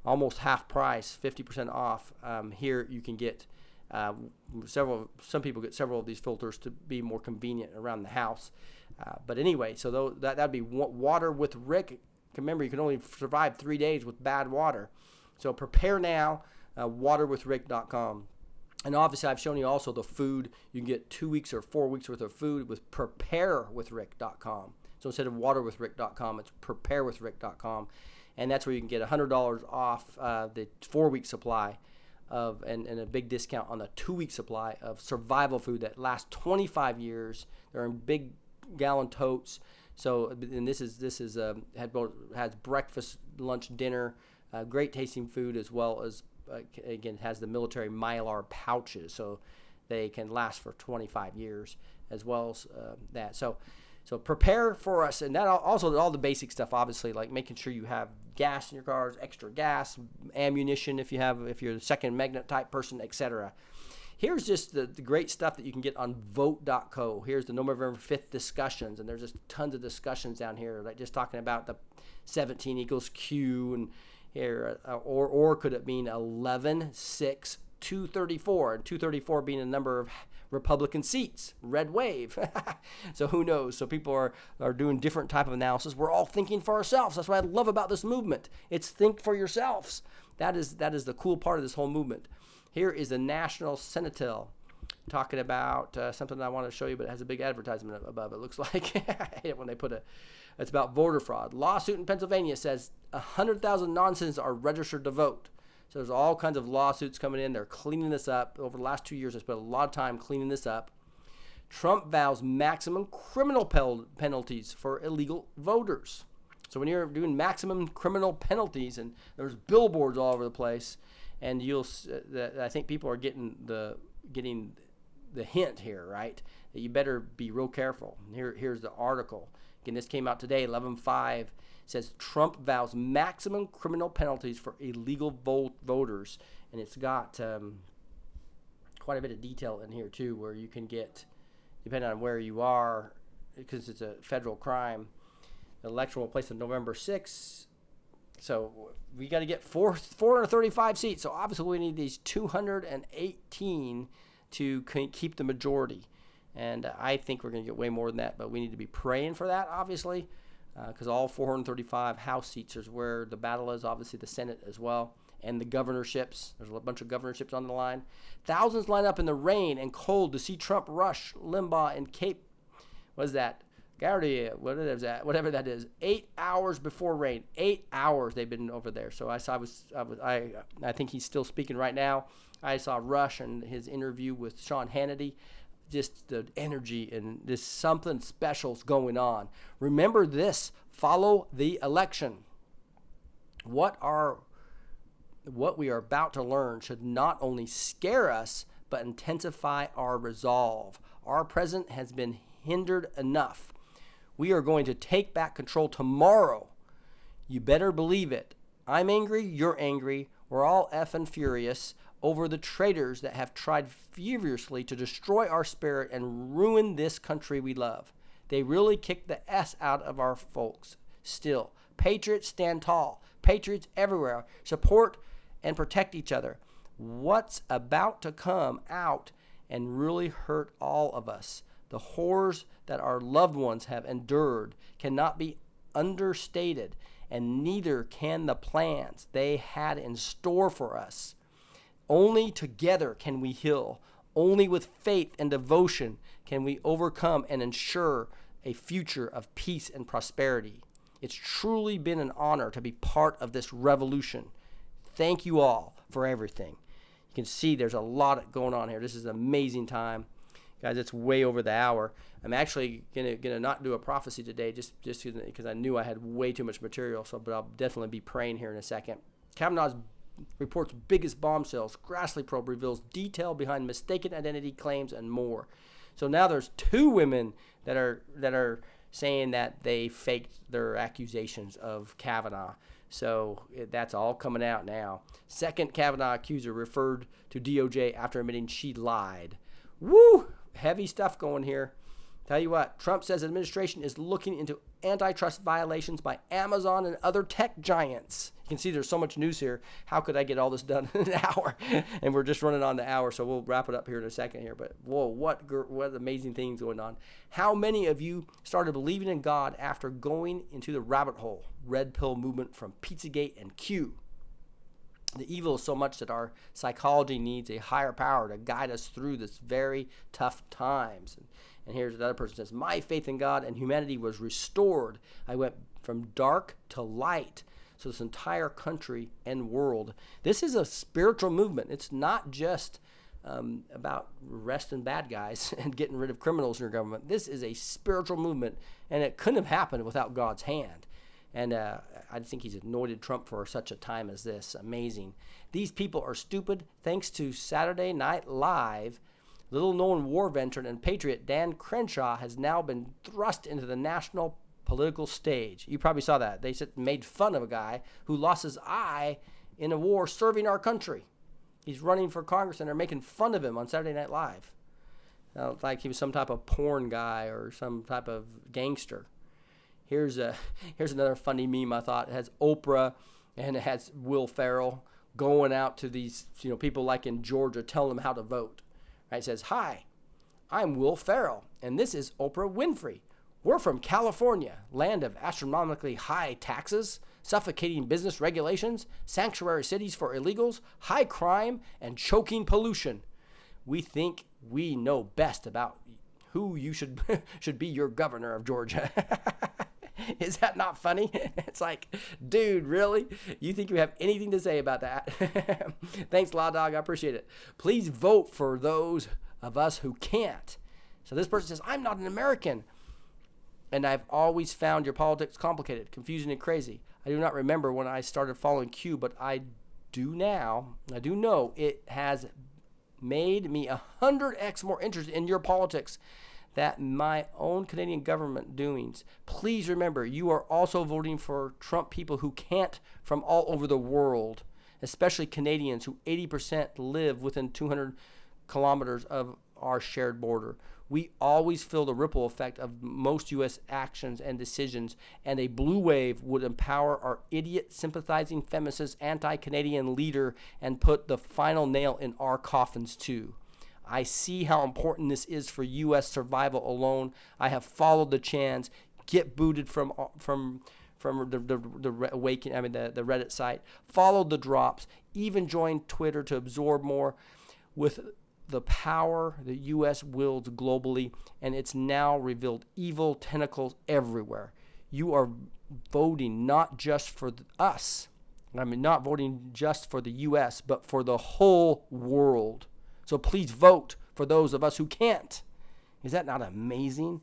almost half price, 50% off. Here you can get some people get several of these filters to be more convenient around the house. But anyway, so that'd be Water with Rick. Remember, you can only survive 3 days with bad water. So prepare now, waterwithrick.com. And obviously, I've shown you also the food. You can get 2 weeks or 4 weeks worth of food with preparewithrick.com. So instead of waterwithrick.com, it's preparewithrick.com. And that's where you can get $100 off the 4-week supply and a big discount on the 2-week supply of survival food that lasts 25 years. They're in big gallon totes. So, and this has breakfast, lunch, dinner, great tasting food, as well as again, it has the military Mylar pouches, so they can last for 25 years as well as that. So prepare for us, and that also all the basic stuff, obviously, like making sure you have gas in your cars, extra gas, ammunition if you're the second magnet type person, etc. Here's just the great stuff that you can get on vote.co. Here's the November 5th discussions, and there's just tons of discussions down here, like just talking about the 17 equals Q, and here, or could it mean 11, 6, 234, and 234 being the number of Republican seats, red wave. So who knows? So people are doing different type of analysis. We're all thinking for ourselves. That's what I love about this movement. It's think for yourselves. That is the cool part of this whole movement. Here is the National Sentinel talking about something I want to show you, but it has a big advertisement above. It looks like I hate it when they put it's about voter fraud. Lawsuit in Pennsylvania says 100,000 non-citizens are registered to vote. So there's all kinds of lawsuits coming in. They're cleaning this up. Over the last 2 years, I spent a lot of time cleaning this up. Trump vows maximum criminal penalties for illegal voters. So when you're doing maximum criminal penalties, and there's billboards all over the place, and I think people are getting the hint here, right? That you better be real careful. Here's the article. Again, this came out today, 11/5. Says Trump vows maximum criminal penalties for illegal voters, and it's got quite a bit of detail in here too, where you can get, depending on where you are, because it's a federal crime. The election will place on November 6th. So we got to get 435 seats. So obviously we need these 218 to keep the majority. And I think we're going to get way more than that, but we need to be praying for that, obviously, because all 435 House seats is where the battle is, obviously the Senate as well, and the governorships. There's a bunch of governorships on the line. Thousands line up in the rain and cold to see Trump rush Limbaugh and Cape, what is that? Gardia, whatever that is. 8 hours before rain. 8 hours they've been over there. So I think he's still speaking right now. I saw Rush and his interview with Sean Hannity. Just the energy, and there's something special's going on. Remember this, follow the election. What we are about to learn should not only scare us, but intensify our resolve. Our president has been hindered enough. We are going to take back control tomorrow. You better believe it. I'm angry, you're angry, we're all effing furious over the traitors that have tried furiously to destroy our spirit and ruin this country we love. They really kicked the S out of our folks. Still, patriots stand tall. Patriots everywhere support and protect each other. What's about to come out and really hurt all of us, the horrors that our loved ones have endured, cannot be understated, and neither can the plans they had in store for us. Only together can we heal. Only with faith and devotion can we overcome and ensure a future of peace and prosperity. It's truly been an honor to be part of this revolution. Thank you all for everything. You can see there's a lot going on here. This is an amazing time. Guys, it's way over the hour. I'm actually gonna not do a prophecy today just because I knew I had way too much material, but I'll definitely be praying here in a second. Kavanaugh's reports biggest bombshells. Grassley probe reveals detail behind mistaken identity claims and more. So now there's 2 women that are saying that they faked their accusations of Kavanaugh. So that's all coming out now. Second Kavanaugh accuser referred to DOJ after admitting she lied. Woo! Heavy stuff going here. Tell you what, Trump says administration is looking into antitrust violations by Amazon and other tech giants. You can see there's so much news here. How could I get all this done in an hour? And we're just running on the hour, so we'll wrap it up here in a second here. But whoa, what amazing things going on. How many of you started believing in God after going into the rabbit hole? Red pill movement from Pizzagate and Q. The evil is so much that our psychology needs a higher power to guide us through this very tough times. And here's another person says, my faith in God and humanity was restored. I went from dark to light. So this entire country and world. This is a spiritual movement. It's not just about arresting bad guys and getting rid of criminals in your government. This is a spiritual movement, and it couldn't have happened without God's hand. And I think he's anointed Trump for such a time as this. Amazing. These people are stupid. Thanks to Saturday Night Live, little-known war veteran and patriot Dan Crenshaw has now been thrust into the national political stage. You probably saw that. They made fun of a guy who lost his eye in a war serving our country. He's running for Congress, and they're making fun of him on Saturday Night Live. Like he was some type of porn guy or some type of gangster. Here's another funny meme I thought. It has Oprah and it has Will Ferrell going out to these people like in Georgia telling them how to vote. Right? It says, hi, I'm Will Ferrell and this is Oprah Winfrey. We're from California, land of astronomically high taxes, suffocating business regulations, sanctuary cities for illegals, high crime, and choking pollution. We think we know best about who you should be your governor of Georgia. Is that not funny? It's like, dude, really? You think you have anything to say about that? Thanks, Law Dog. I appreciate it. Please vote for those of us who can't. So this person says, I'm not an American. And I've always found your politics complicated, confusing, and crazy. I do not remember when I started following Q, but I do now. I do know it has made me 100x more interested in your politics than my own Canadian government doings. Please remember, you are also voting for Trump people who can't from all over the world, especially Canadians who 80% live within 200 kilometers of our shared border. We always feel the ripple effect of most U.S. actions and decisions, and a blue wave would empower our idiot, sympathizing, feminist, anti-Canadian leader and put the final nail in our coffins too. I see how important this is for U.S. survival alone. I have followed the chants, get booted from the awakening. The Reddit site. Followed the drops. Even joined Twitter to absorb more. With the power the U.S. wields globally, and it's now revealed evil tentacles everywhere. You are voting not just for us. Not voting just for the U.S., but for the whole world. So please vote for those of us who can't. Is that not amazing?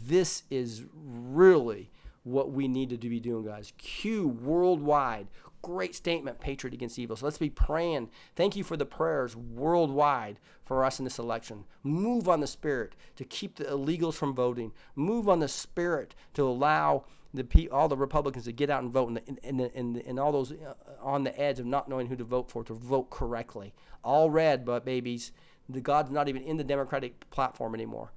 This is really what we need to be doing, guys. Q worldwide. Great statement, patriot against evil. So let's be praying. Thank you for the prayers worldwide for us in this election. Move on the Spirit to keep the illegals from voting. Move on the Spirit to allow all the Republicans to get out and vote, and all those on the edge of not knowing who to vote for, to vote correctly. All red, but babies, God's not even in the Democratic platform anymore.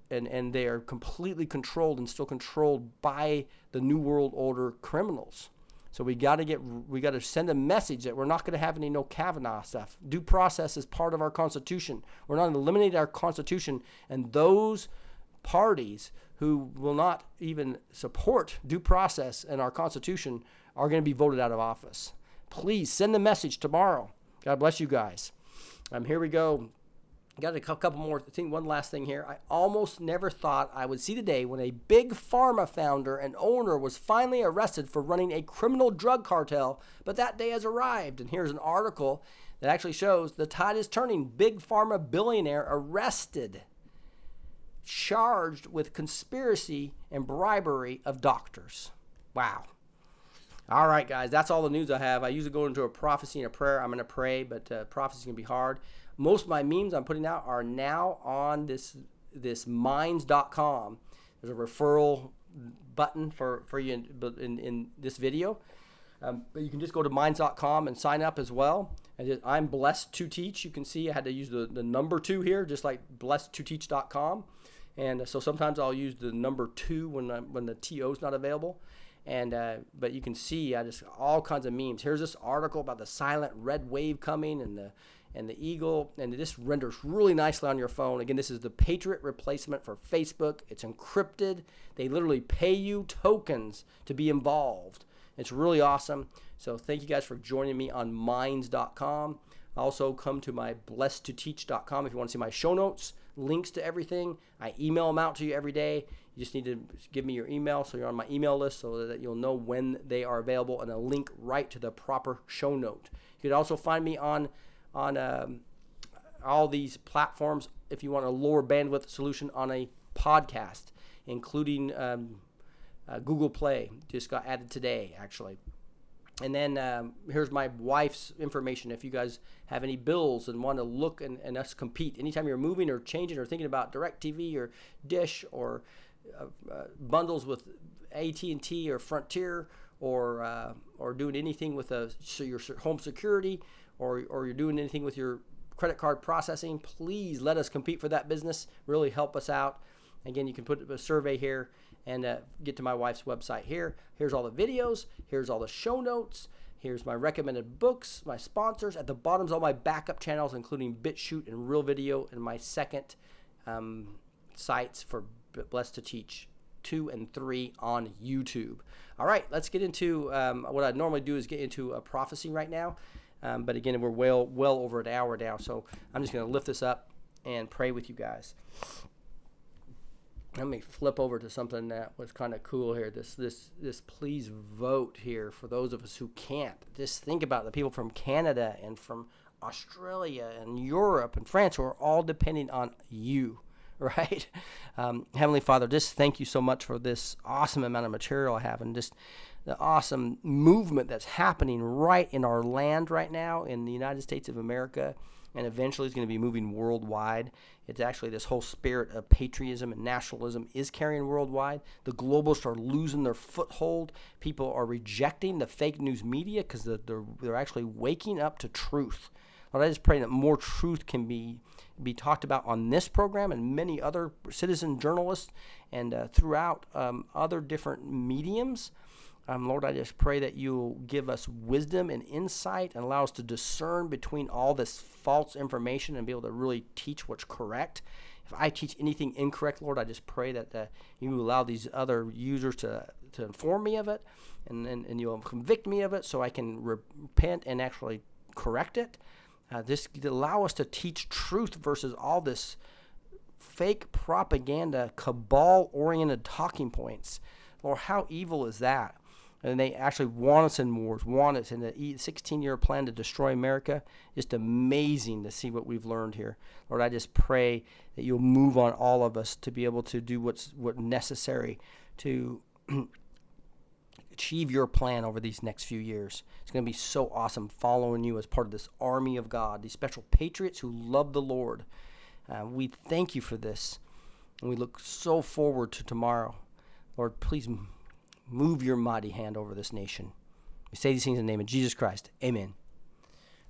And they are completely controlled and still controlled by the New World Order criminals. So we got to send a message that we're not going to have any no Kavanaugh stuff. Due process is part of our Constitution. We're not eliminating our Constitution, and those parties who will not even support due process and our Constitution are going to be voted out of office. Please send the message tomorrow. God bless you guys. Here we go. Got a couple more things. One last thing here. I almost never thought I would see the day when a big pharma founder and owner was finally arrested for running a criminal drug cartel, but that day has arrived. And here's an article that actually shows the tide is turning. Big pharma billionaire arrested, charged with conspiracy and bribery of doctors. Wow. All right, guys, that's all the news I have. I usually go into a prophecy and a prayer. I'm going to pray, but prophecy can be hard. Most of my memes I'm putting out are now on this minds.com. There's a referral button for you in this video. But you can just go to minds.com and sign up as well. I'm blessed to teach. You can see I had to use the number 2 here, just like blessedtoteach.com. And so sometimes I'll use the number 2 when the TO is not available. And but you can see I just all kinds of memes. Here's this article about the silent red wave coming and the eagle, and this renders really nicely on your phone. Again, this is the Patriot replacement for Facebook. It's encrypted. They literally pay you tokens to be involved. It's really awesome. So thank you guys for joining me on minds.com. Also come to my blessedtoteach.com if you want to see my show notes, links to everything. I email them out to you every day. You just need to give me your email so you're on my email list so that you'll know when they are available, and a link right to the proper show note. You could also find me on all these platforms if you want a lower bandwidth solution on a podcast, including Google Play. Just got added today, actually. And then here's my wife's information. If you guys have any bills and want to look and us compete, anytime you're moving or changing or thinking about DirecTV or Dish or bundles with AT&T or Frontier or doing anything with your home security or you're doing anything with your credit card processing, please let us compete for that business. Really help us out. Again, you can put a survey here and get to my wife's website here. Here's all the videos. Here's all the show notes. Here's my recommended books, my sponsors. At the bottom is all my backup channels, including BitChute and Real Video, and my second sites for Blessed to Teach 2 and 3 on YouTube. All right, let's get into what I normally do is get into a prophecy right now. But again, we're well over an hour now, so I'm just going to lift this up and pray with you guys. Let me flip over to something that was kind of cool here. This please vote here for those of us who can't. Just think about the people from Canada and from Australia and Europe and France who are all depending on you, right? Heavenly Father, just thank you so much for this awesome amount of material I have and just the awesome movement that's happening right in our land right now in the United States of America, and eventually it's going to be moving worldwide. It's actually this whole spirit of patriotism and nationalism is carrying worldwide. The globalists are losing their foothold. People are rejecting the fake news media because they're actually waking up to truth. Lord, I just pray that more truth can be talked about on this program and many other citizen journalists and throughout other different mediums. Lord, I just pray that you'll give us wisdom and insight and allow us to discern between all this false information and be able to really teach what's correct. If I teach anything incorrect, Lord, I just pray that you allow these other users to inform me of it and you'll convict me of it so I can repent and actually correct it. This allow us to teach truth versus all this fake propaganda, cabal-oriented talking points. Lord, how evil is that? And they actually want us in wars, want us in the 16-year plan to destroy America. Just amazing to see what we've learned here. Lord, I just pray that you'll move on all of us to be able to do what's necessary to achieve your plan over these next few years. It's going to be so awesome following you as part of this army of God, these special patriots who love the Lord. We thank you for this, and we look so forward to tomorrow. Lord, please Move your mighty hand over this nation. We say these things in the name of Jesus Christ. Amen.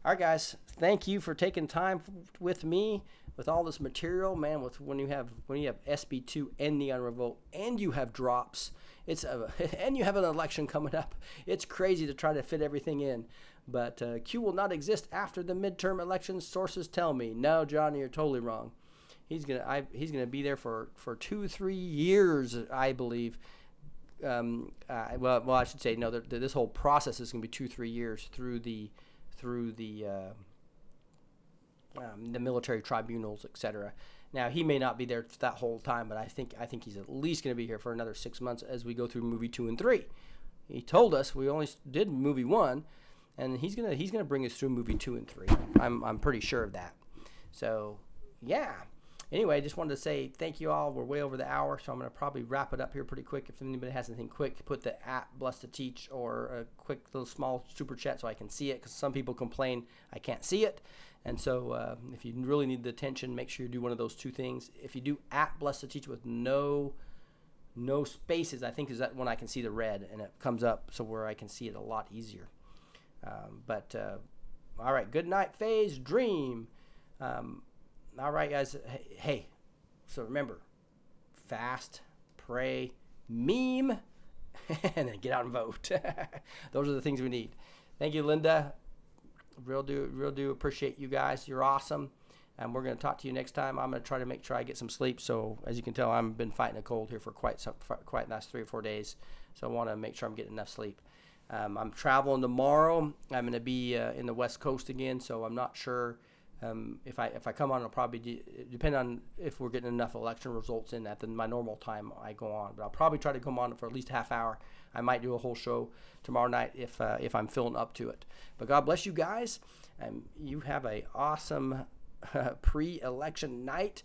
All right, guys. Thank you for taking time with me with all this material, man. When you have SB2 and Neon Revolt, and you have drops, and you have an election coming up. It's crazy to try to fit everything in. But Q will not exist after the midterm elections. Sources tell me. No, Johnny, you're totally wrong. He's gonna be there for 2-3 years, I believe. Well, I should say no. This whole process is gonna be 2-3 years through the military tribunals, etc. Now he may not be there that whole time, but I think he's at least going to be here for another 6 months as we go through movie 2 and 3. He told us we only did movie 1, and he's gonna bring us through movie 2 and 3. I'm pretty sure of that. So yeah. Anyway, I just wanted to say thank you all. We're way over the hour, so I'm going to probably wrap it up here pretty quick. If anybody has anything quick, put the @Blessed to Teach or a quick little small super chat so I can see it, because some people complain I can't see it. And so if you really need the attention, make sure you do one of those 2 things. If you do @Blessed to Teach with no spaces, I think is that when I can see the red and it comes up so where I can see it a lot easier. All right, good night, Phase Dream. All right, guys. Hey, so remember, fast, pray, meme, and then get out and vote. Those are the things we need. Thank you, Linda. Real do appreciate you guys. You're awesome. And we're going to talk to you next time. I'm going to try to make sure I get some sleep. So as you can tell, I've been fighting a cold here for quite the last 3 or 4 days. So I want to make sure I'm getting enough sleep. I'm traveling tomorrow. I'm going to be in the West Coast again, so I'm not sure. If I come on, it'll probably depend on if we're getting enough election results in at my normal time I go on. But I'll probably try to come on for at least a half hour. I might do a whole show tomorrow night if I'm feeling up to it. But God bless you guys, and you have a awesome pre-election night.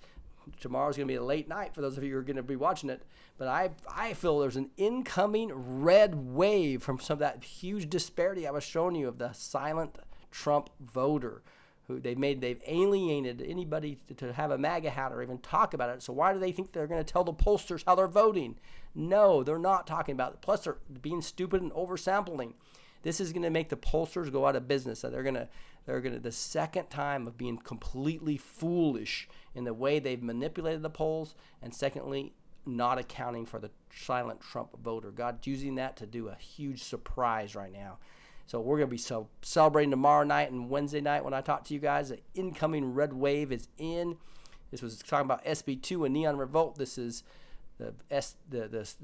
Tomorrow's going to be a late night for those of you who are going to be watching it. But I feel there's an incoming red wave from some of that huge disparity I was showing you of the silent Trump voter. Who they've alienated anybody to have a MAGA hat or even talk about it. So why do they think they're going to tell the pollsters how they're voting? No, they're not talking about it. Plus, they're being stupid and oversampling. This is going to make the pollsters go out of business. So they're going to the second time of being completely foolish in the way they've manipulated the polls, and secondly, not accounting for the silent Trump voter. God's using that to do a huge surprise right now. So we're going to be celebrating tomorrow night and Wednesday night when I talk to you guys. The incoming red wave is in. This was talking about SB2 and Neon Revolt. This is the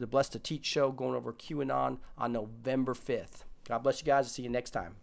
Blessed to Teach show going over QAnon on November 5th. God bless you guys. See you next time.